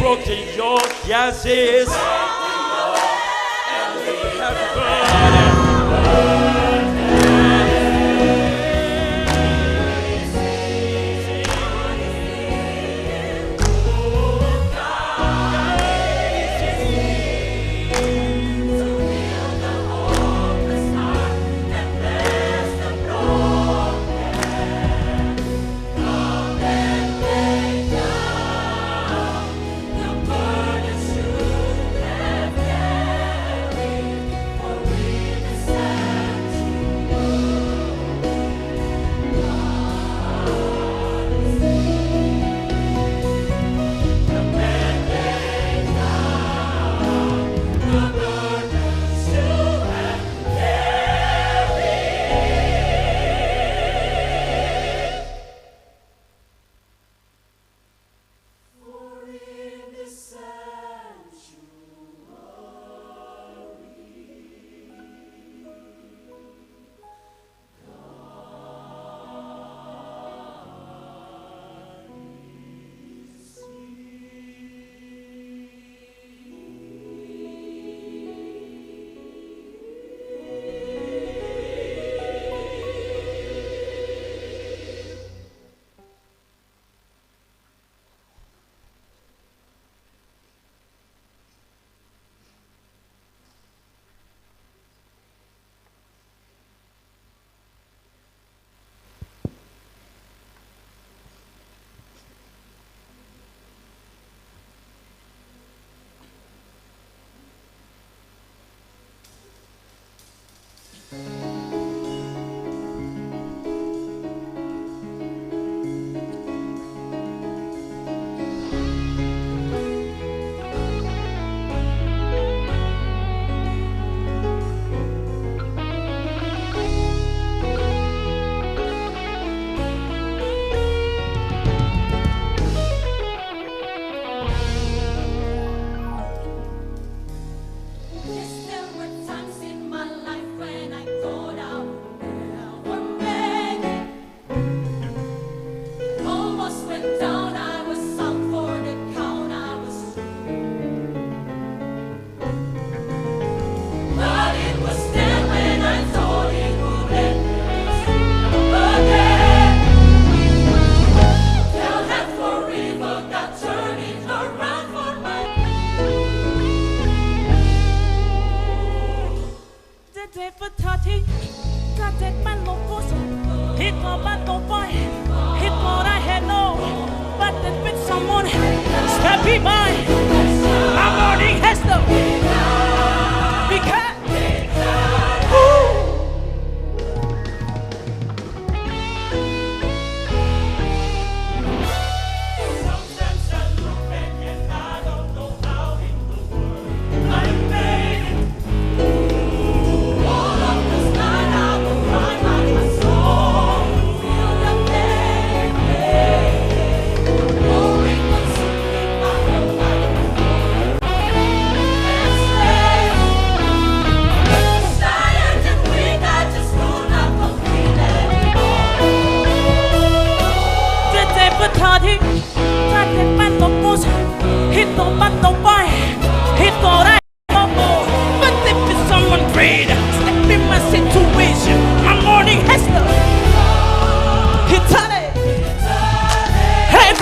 broke the yoke, yes, yes. Happy birthday.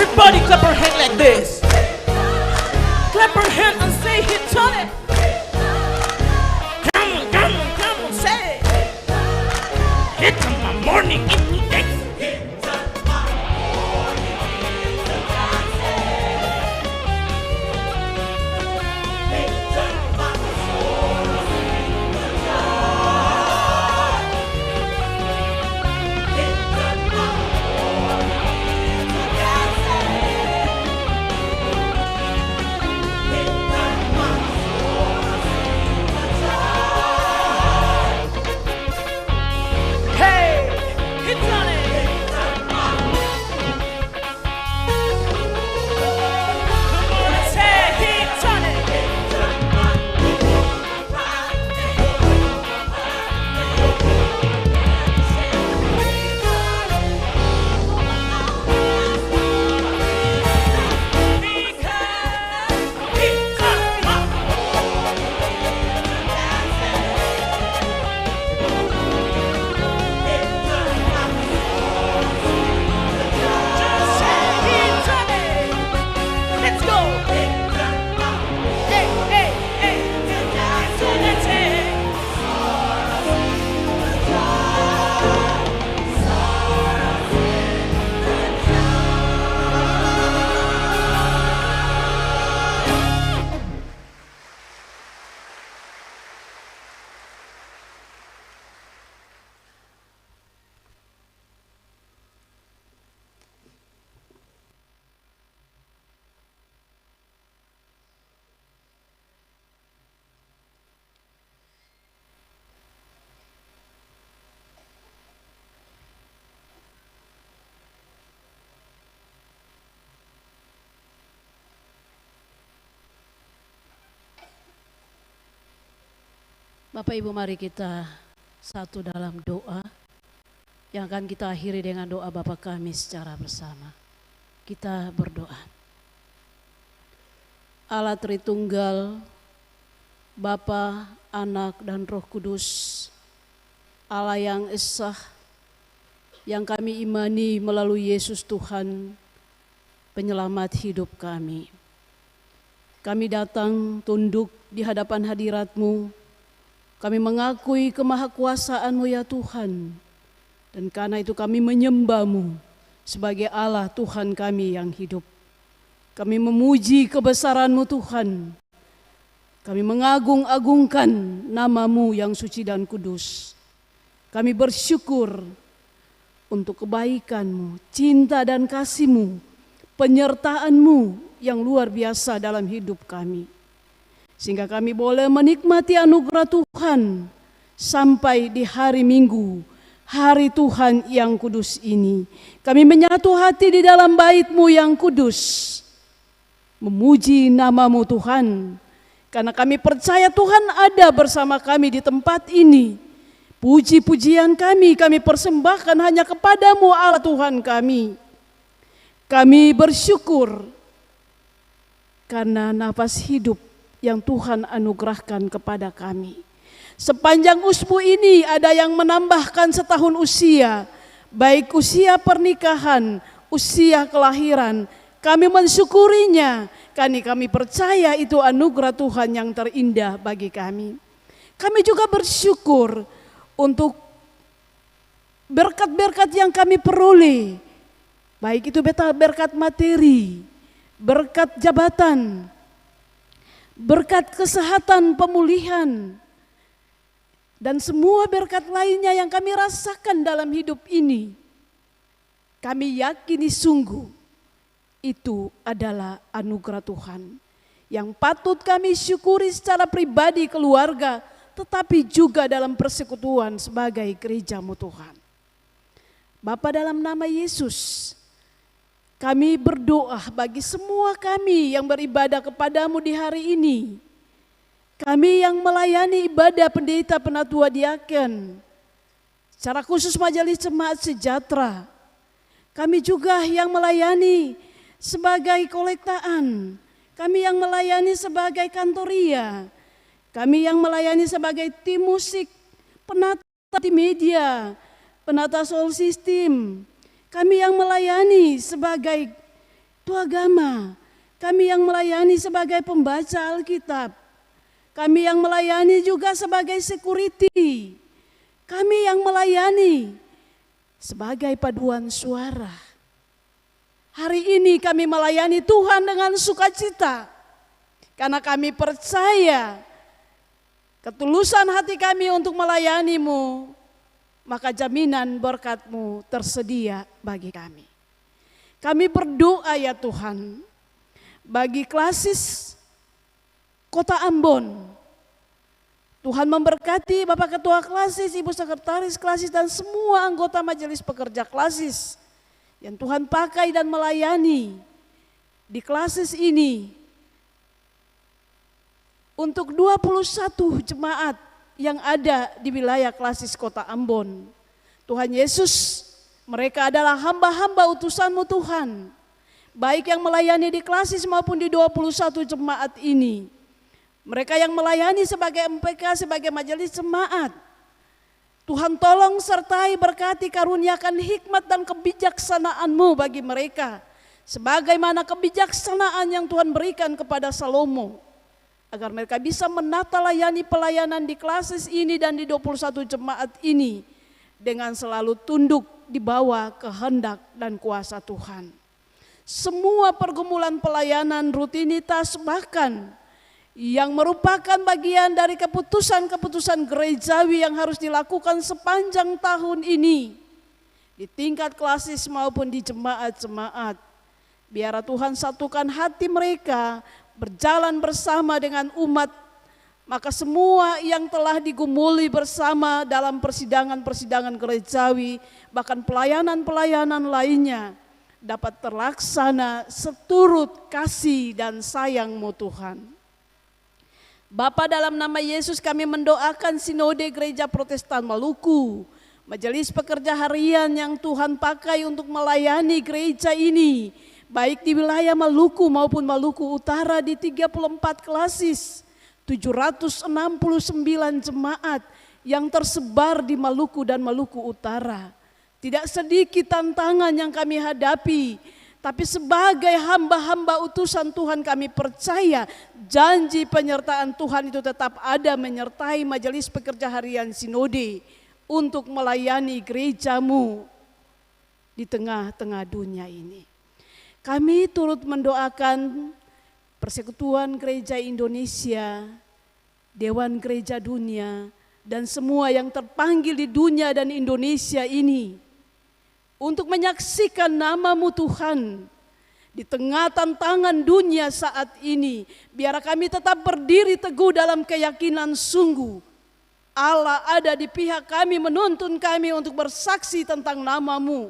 Everybody clap her hand like this. Clap her hand and say he done it. Come on, come on, come on, say it. It's my morning into dance. Bapak Ibu, mari kita satu dalam doa yang akan kita akhiri dengan doa Bapa kami secara bersama. Kita berdoa. Allah Tritunggal, Bapa, Anak, dan Roh Kudus, Allah yang esa, yang kami imani melalui Yesus Tuhan, penyelamat hidup kami. Kami datang tunduk di hadapan hadirat-Mu. Kami mengakui kemahakuasaan-Mu ya Tuhan. Dan karena itu kami menyembah-Mu sebagai Allah Tuhan kami yang hidup. Kami memuji kebesaran-Mu Tuhan. Kami mengagung-agungkan nama-Mu yang suci dan kudus. Kami bersyukur untuk kebaikan-Mu, cinta dan kasih-Mu, penyertaan-Mu yang luar biasa dalam hidup kami. Sehingga kami boleh menikmati anugerah Tuhan sampai di hari Minggu, hari Tuhan yang kudus ini. Kami menyatu hati di dalam bait-Mu yang kudus, memuji nama-Mu Tuhan. Karena kami percaya Tuhan ada bersama kami di tempat ini. Puji-pujian kami persembahkan hanya kepada-Mu Allah Tuhan kami. Kami bersyukur karena nafas hidup yang Tuhan anugerahkan kepada kami. Sepanjang usbu ini ada yang menambahkan setahun usia, baik usia pernikahan, usia kelahiran. Kami mensyukurinya, karena kami percaya itu anugerah Tuhan yang terindah bagi kami. Kami juga bersyukur untuk berkat-berkat yang kami peroleh, baik itu berkat materi, berkat jabatan, berkat kesehatan, pemulihan, dan semua berkat lainnya yang kami rasakan dalam hidup ini. Kami yakini sungguh itu adalah anugerah Tuhan yang patut kami syukuri secara pribadi, keluarga, tetapi juga dalam persekutuan sebagai gereja-Mu Tuhan. Bapa, dalam nama Yesus, kami berdoa bagi semua kami yang beribadah kepada-Mu di hari ini. Kami yang melayani ibadah pendeta, penatua, diaken, secara khusus majelis jemaat sejahtera. Kami juga yang melayani sebagai kolektaan. Kami yang melayani sebagai kantoria. Kami yang melayani sebagai tim musik, penata tim media, penata sound system. Kami yang melayani sebagai tuagama, kami yang melayani sebagai pembaca Alkitab, kami yang melayani juga sebagai security, kami yang melayani sebagai paduan suara. Hari ini kami melayani Tuhan dengan sukacita, karena kami percaya ketulusan hati kami untuk melayani-Mu, maka jaminan berkat-Mu tersedia bagi kami. Kami berdoa ya Tuhan, bagi klasis Kota Ambon. Tuhan memberkati Bapak Ketua Klasis, Ibu Sekretaris Klasis, dan semua anggota Majelis Pekerja Klasis yang Tuhan pakai dan melayani di klasis ini untuk 21 jemaat yang ada di wilayah klasis Kota Ambon. Tuhan Yesus, mereka adalah hamba-hamba utusan-Mu Tuhan, baik yang melayani di klasis maupun di 21 jemaat ini. Mereka yang melayani sebagai MPK, sebagai majelis jemaat. Tuhan tolong sertai, berkati, karuniakan hikmat dan kebijaksanaan-Mu bagi mereka, sebagaimana kebijaksanaan yang Tuhan berikan kepada Salomo, agar mereka bisa menata layani pelayanan di klasis ini dan di 21 jemaat ini dengan selalu tunduk di bawah kehendak dan kuasa Tuhan. Semua pergumulan pelayanan, rutinitas, bahkan yang merupakan bagian dari keputusan-keputusan gerejawi yang harus dilakukan sepanjang tahun ini di tingkat klasis maupun di jemaat-jemaat, biar Tuhan satukan hati mereka, berjalan bersama dengan umat, maka semua yang telah digumuli bersama dalam persidangan-persidangan gerejawi, bahkan pelayanan-pelayanan lainnya, dapat terlaksana seturut kasih dan sayang-Mu Tuhan. Bapa, dalam nama Yesus kami mendoakan Sinode Gereja Protestan Maluku, majelis pekerja harian yang Tuhan pakai untuk melayani gereja ini, baik di wilayah Maluku maupun Maluku Utara di 34 klasis, 769 jemaat yang tersebar di Maluku dan Maluku Utara. Tidak sedikit tantangan yang kami hadapi, tapi sebagai hamba-hamba utusan Tuhan kami percaya janji penyertaan Tuhan itu tetap ada menyertai majelis pekerja harian Sinode untuk melayani gerejamu di tengah-tengah dunia ini. Kami turut mendoakan Persekutuan Gereja Indonesia, Dewan Gereja Dunia, dan semua yang terpanggil di dunia dan Indonesia ini untuk menyaksikan nama-Mu Tuhan di tengah tantangan dunia saat ini. Biar kami tetap berdiri teguh dalam keyakinan sungguh Allah ada di pihak kami, menuntun kami untuk bersaksi tentang nama-Mu.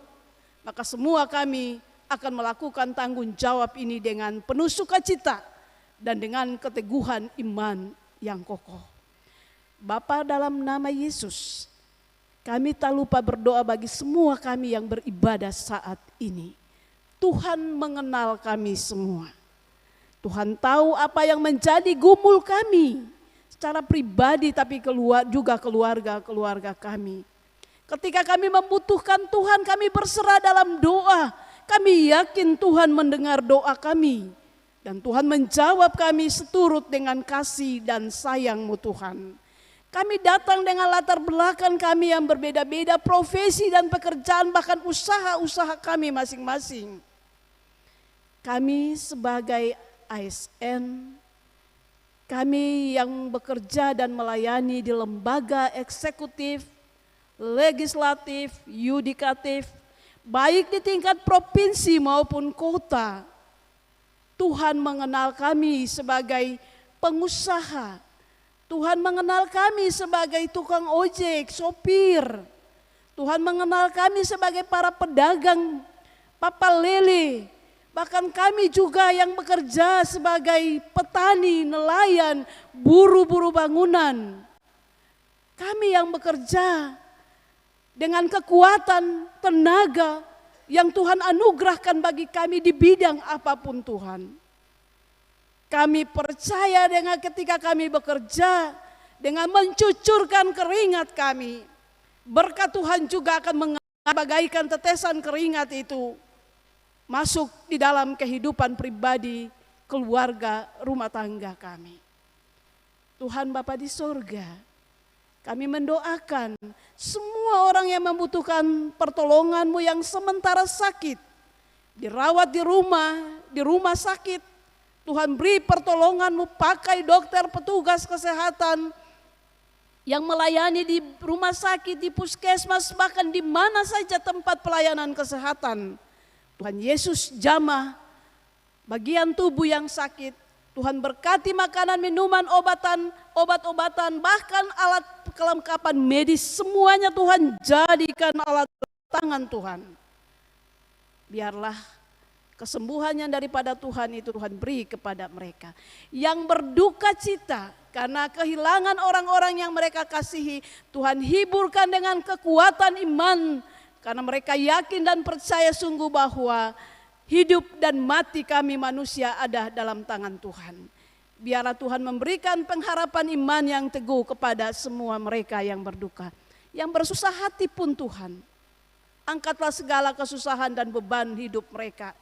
Maka semua kami akan melakukan tanggung jawab ini dengan penuh sukacita dan dengan keteguhan iman yang kokoh. Bapa, dalam nama Yesus, kami tak lupa berdoa bagi semua kami yang beribadah saat ini. Tuhan mengenal kami semua. Tuhan tahu apa yang menjadi gumul kami secara pribadi, tapi juga keluarga-keluarga kami. Ketika kami membutuhkan Tuhan, kami berserah dalam doa. Kami yakin Tuhan mendengar doa kami. Dan Tuhan menjawab kami seturut dengan kasih dan sayang-Mu Tuhan. Kami datang dengan latar belakang kami yang berbeda-beda, profesi dan pekerjaan, bahkan usaha-usaha kami masing-masing. Kami sebagai ASN, kami yang bekerja dan melayani di lembaga eksekutif, legislatif, yudikatif, baik di tingkat provinsi maupun kota, Tuhan mengenal kami sebagai pengusaha. Tuhan mengenal kami sebagai tukang ojek, sopir. Tuhan mengenal kami sebagai para pedagang, papa lele. Bahkan kami juga yang bekerja sebagai petani, nelayan, buru-buru bangunan. Kami yang bekerja dengan kekuatan, tenaga yang Tuhan anugerahkan bagi kami di bidang apapun Tuhan. Kami percaya dengan ketika kami bekerja, dengan mencucurkan keringat kami, berkat Tuhan juga akan mengabaikan tetesan keringat itu masuk di dalam kehidupan pribadi, keluarga, rumah tangga kami. Tuhan Bapa di sorga, kami mendoakan semua orang yang membutuhkan pertolongan-Mu yang sementara sakit, dirawat di rumah sakit. Tuhan beri pertolongan-Mu, pakai dokter, petugas kesehatan yang melayani di rumah sakit, di puskesmas, bahkan di mana saja tempat pelayanan kesehatan. Tuhan Yesus jamah bagian tubuh yang sakit. Tuhan berkati makanan, minuman, obat-obatan, bahkan alat kelengkapan medis, semuanya Tuhan jadikan alat tangan Tuhan. Biarlah kesembuhannya daripada Tuhan itu Tuhan beri kepada mereka. Yang berduka cita karena kehilangan orang-orang yang mereka kasihi, Tuhan hiburkan dengan kekuatan iman. Karena mereka yakin dan percaya sungguh bahwa hidup dan mati kami manusia ada dalam tangan Tuhan. Biarlah Tuhan memberikan pengharapan iman yang teguh kepada semua mereka yang berduka. Yang bersusah hati pun Tuhan, angkatlah segala kesusahan dan beban hidup mereka.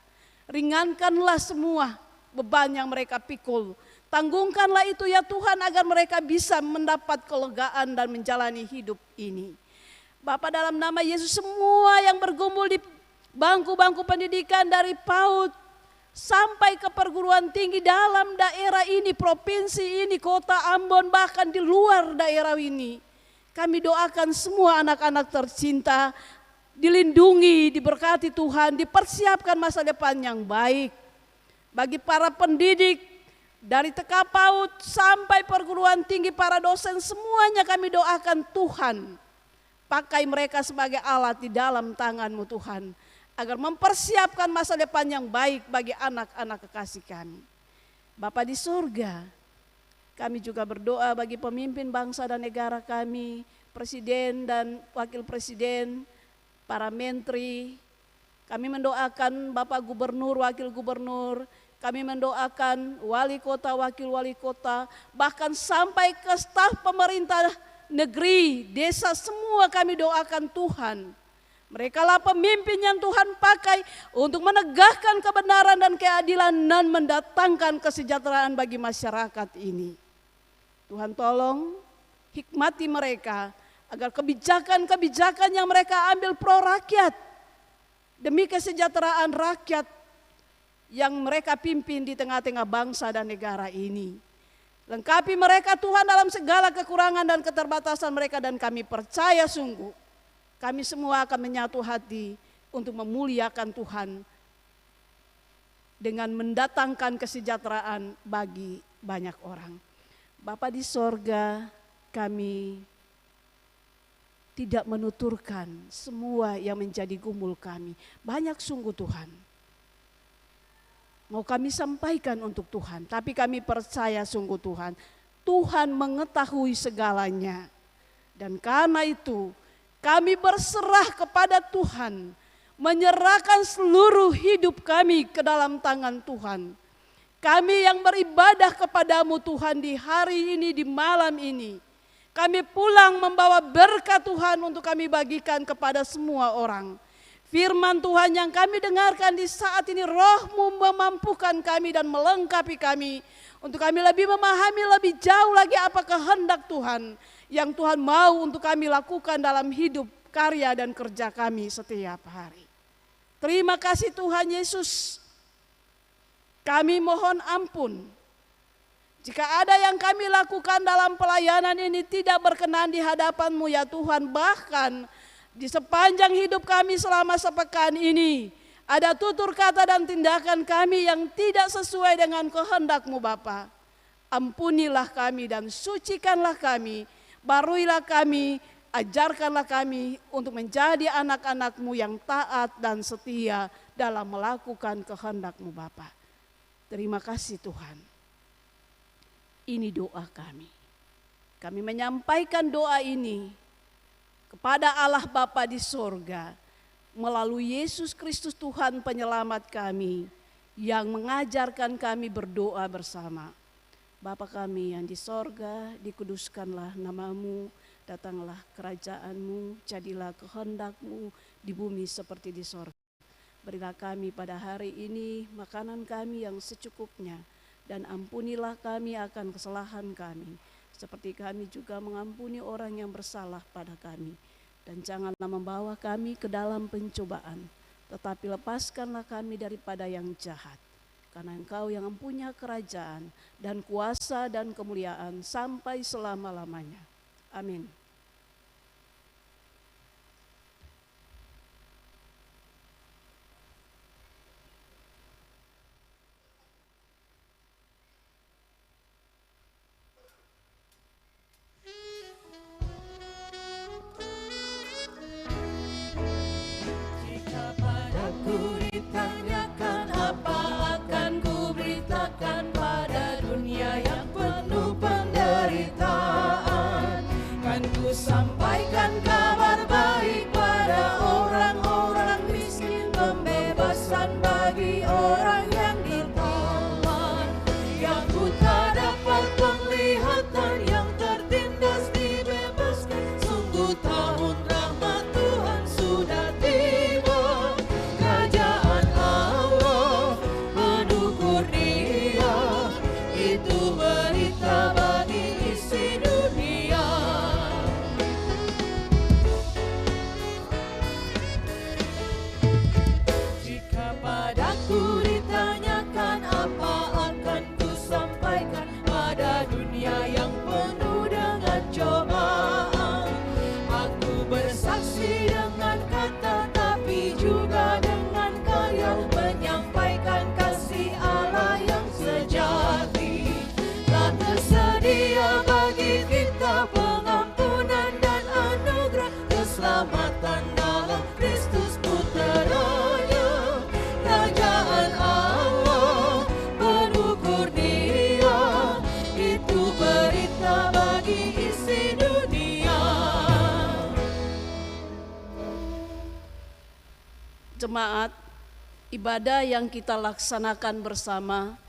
Ringankanlah semua beban yang mereka pikul. Tanggungkanlah itu ya Tuhan agar mereka bisa mendapat kelegaan dan menjalani hidup ini. Bapa, dalam nama Yesus, semua yang bergumul di bangku-bangku pendidikan dari PAUD sampai ke perguruan tinggi dalam daerah ini, provinsi ini, kota Ambon, bahkan di luar daerah ini, kami doakan semua anak-anak tercinta dilindungi, diberkati Tuhan, dipersiapkan masa depan yang baik. Bagi para pendidik dari TK PAUD sampai perguruan tinggi, para dosen, semuanya kami doakan Tuhan, pakai mereka sebagai alat di dalam tangan-Mu Tuhan, agar mempersiapkan masa depan yang baik bagi anak-anak kekasih kami. Bapa di surga, Kami juga berdoa bagi pemimpin bangsa dan negara kami, presiden dan wakil presiden, para menteri. Kami mendoakan Bapak Gubernur, Wakil Gubernur, kami mendoakan wali kota, wakil wali kota, bahkan sampai ke staf pemerintah negeri, desa, semua kami doakan Tuhan. Mereka lah pemimpin yang Tuhan pakai untuk menegakkan kebenaran dan keadilan dan mendatangkan kesejahteraan bagi masyarakat ini. Tuhan tolong hikmati mereka agar kebijakan-kebijakan yang mereka ambil pro rakyat demi kesejahteraan rakyat yang mereka pimpin di tengah-tengah bangsa dan negara ini. Lengkapi mereka Tuhan dalam segala kekurangan dan keterbatasan mereka, dan kami percaya sungguh kami semua akan menyatu hati untuk memuliakan Tuhan dengan mendatangkan kesejahteraan bagi banyak orang. Bapa di sorga, kami tidak menuturkan semua yang menjadi gumul kami. Banyak sungguh Tuhan. Mau kami sampaikan untuk Tuhan, tapi kami percaya sungguh Tuhan. Tuhan mengetahui segalanya. Dan karena itu kami berserah kepada Tuhan, menyerahkan seluruh hidup kami ke dalam tangan Tuhan. Kami yang beribadah kepadamu Tuhan di hari ini, di malam ini. Kami pulang membawa berkat Tuhan untuk kami bagikan kepada semua orang. Firman Tuhan yang kami dengarkan di saat ini, Roh-Mu memampukan kami dan melengkapi kami untuk kami lebih memahami lebih jauh lagi apa kehendak Tuhan yang Tuhan mau untuk kami lakukan dalam hidup, karya dan kerja kami setiap hari. Terima kasih Tuhan Yesus. Kami mohon ampun jika ada yang kami lakukan dalam pelayanan ini tidak berkenan di hadapan-Mu ya Tuhan. Bahkan di sepanjang hidup kami selama sepekan ini, ada tutur kata dan tindakan kami yang tidak sesuai dengan kehendak-Mu Bapa. Ampunilah kami dan sucikanlah kami, baruilah kami, ajarkanlah kami untuk menjadi anak-anak-Mu yang taat dan setia dalam melakukan kehendak-Mu Bapa. Terima kasih Tuhan. Ini doa kami. Kami menyampaikan doa ini kepada Allah Bapa di sorga melalui Yesus Kristus Tuhan penyelamat kami yang mengajarkan kami berdoa bersama. Bapa kami yang di sorga, dikuduskanlah nama-Mu, datanglah kerajaan-Mu, jadilah kehendak-Mu di bumi seperti di sorga. Berilah kami pada hari ini makanan kami yang secukupnya, dan ampunilah kami akan kesalahan kami, seperti kami juga mengampuni orang yang bersalah pada kami. Dan janganlah membawa kami ke dalam pencobaan, tetapi lepaskanlah kami daripada yang jahat. Karena Engkau yang mempunyai kerajaan dan kuasa dan kemuliaan sampai selama-lamanya. Amin. Sampaikan kabar baik pada orang-orang miskin, pembebasan bagi orang yang ditawan, yang buta dapat penglihatan, yang tertindas dibebaskan. Sungguh tahun rahmat Tuhan sudah tiba, kerajaan Allah penuh kurnia, itu berita bagi isi dunia. Padaku ditanyakan apa akan ku sampaikan pada dunia yang penuh dengan cobaan. Aku bersaksi dengan kata tapi juga dengan karya, menyampaikan kasih Allah yang sejati. Telah tersedia bagi kita pengampunan dan anugerah, keselamatan dalam Kristus Putranya. Kerajaan jemaat, ibadah yang kita laksanakan bersama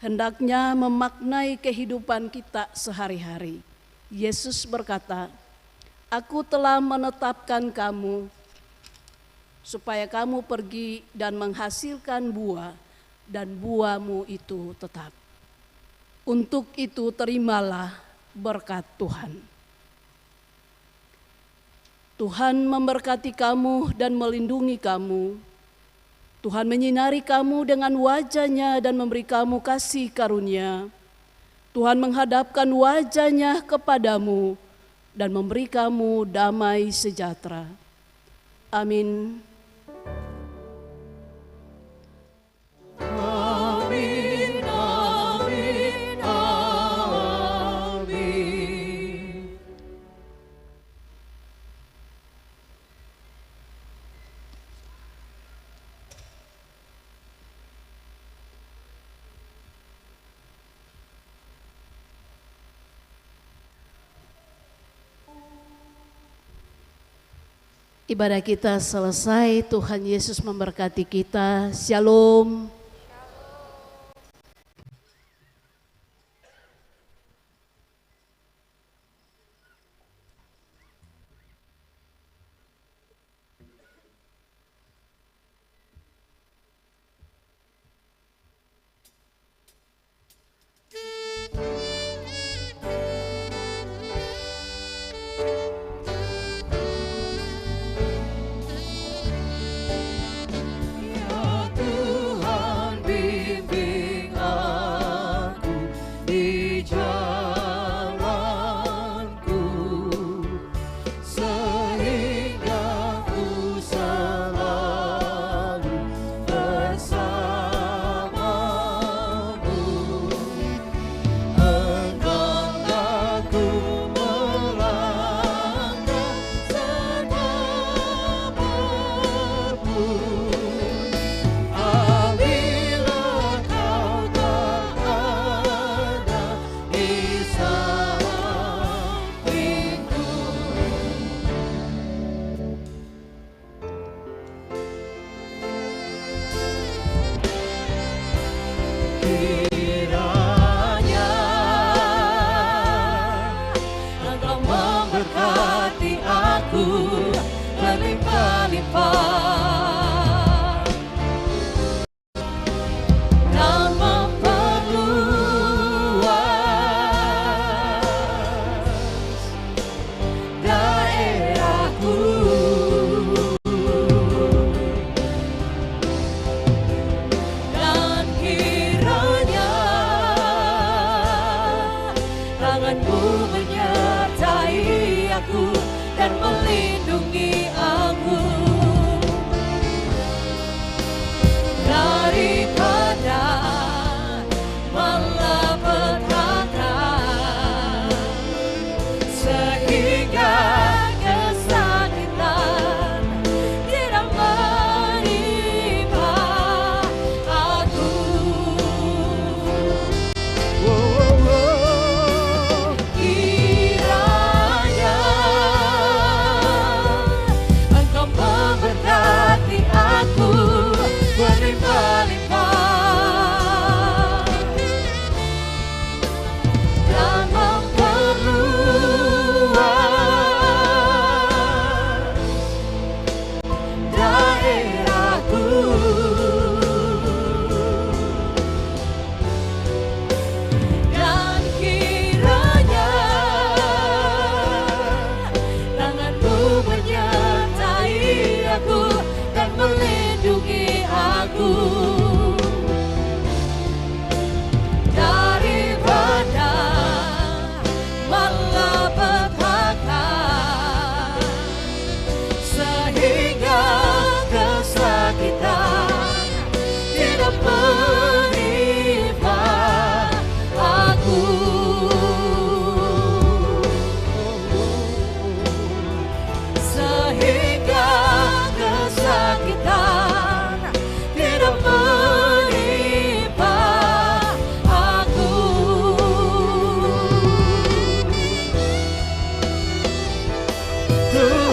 hendaknya memaknai kehidupan kita sehari-hari. Yesus berkata, "Aku telah menetapkan kamu supaya kamu pergi dan menghasilkan buah, dan buahmu itu tetap. Untuk itu terimalah berkat Tuhan." Tuhan memberkati kamu dan melindungi kamu. Tuhan menyinari kamu dengan wajah-Nya dan memberi kamu kasih karunia. Tuhan menghadapkan wajah-Nya kepadamu dan memberi kamu damai sejahtera. Amin. Amin, amin, amin. Ibadah kita selesai, Tuhan Yesus memberkati kita. Shalom. Ya Tuhan, bimbing aku di jalanku, sehingga ku selalu bersamamu. Engkaulah ku melangkah sedabarpun, apabila kau tak ada di sampingku. Kiranya Engkau memberkati aku berlimpah-limpah dan memperluas daerahku. Dan kiranya tanganmu menyertai aku dan melindungi aku daripada malapetaka, sehingga kesakitan tidak menimpa aku. Kiranya Engkau memberkati aku berlimpah-limpah dan memperluas daerahku. Dan kiranya tanganmu menyertai aku dan melindungi aku daripada malapetaka, sehingga kesakitan tidak menimpa aku. Sehingga kesakitan tidak menimpa aku. Tuhan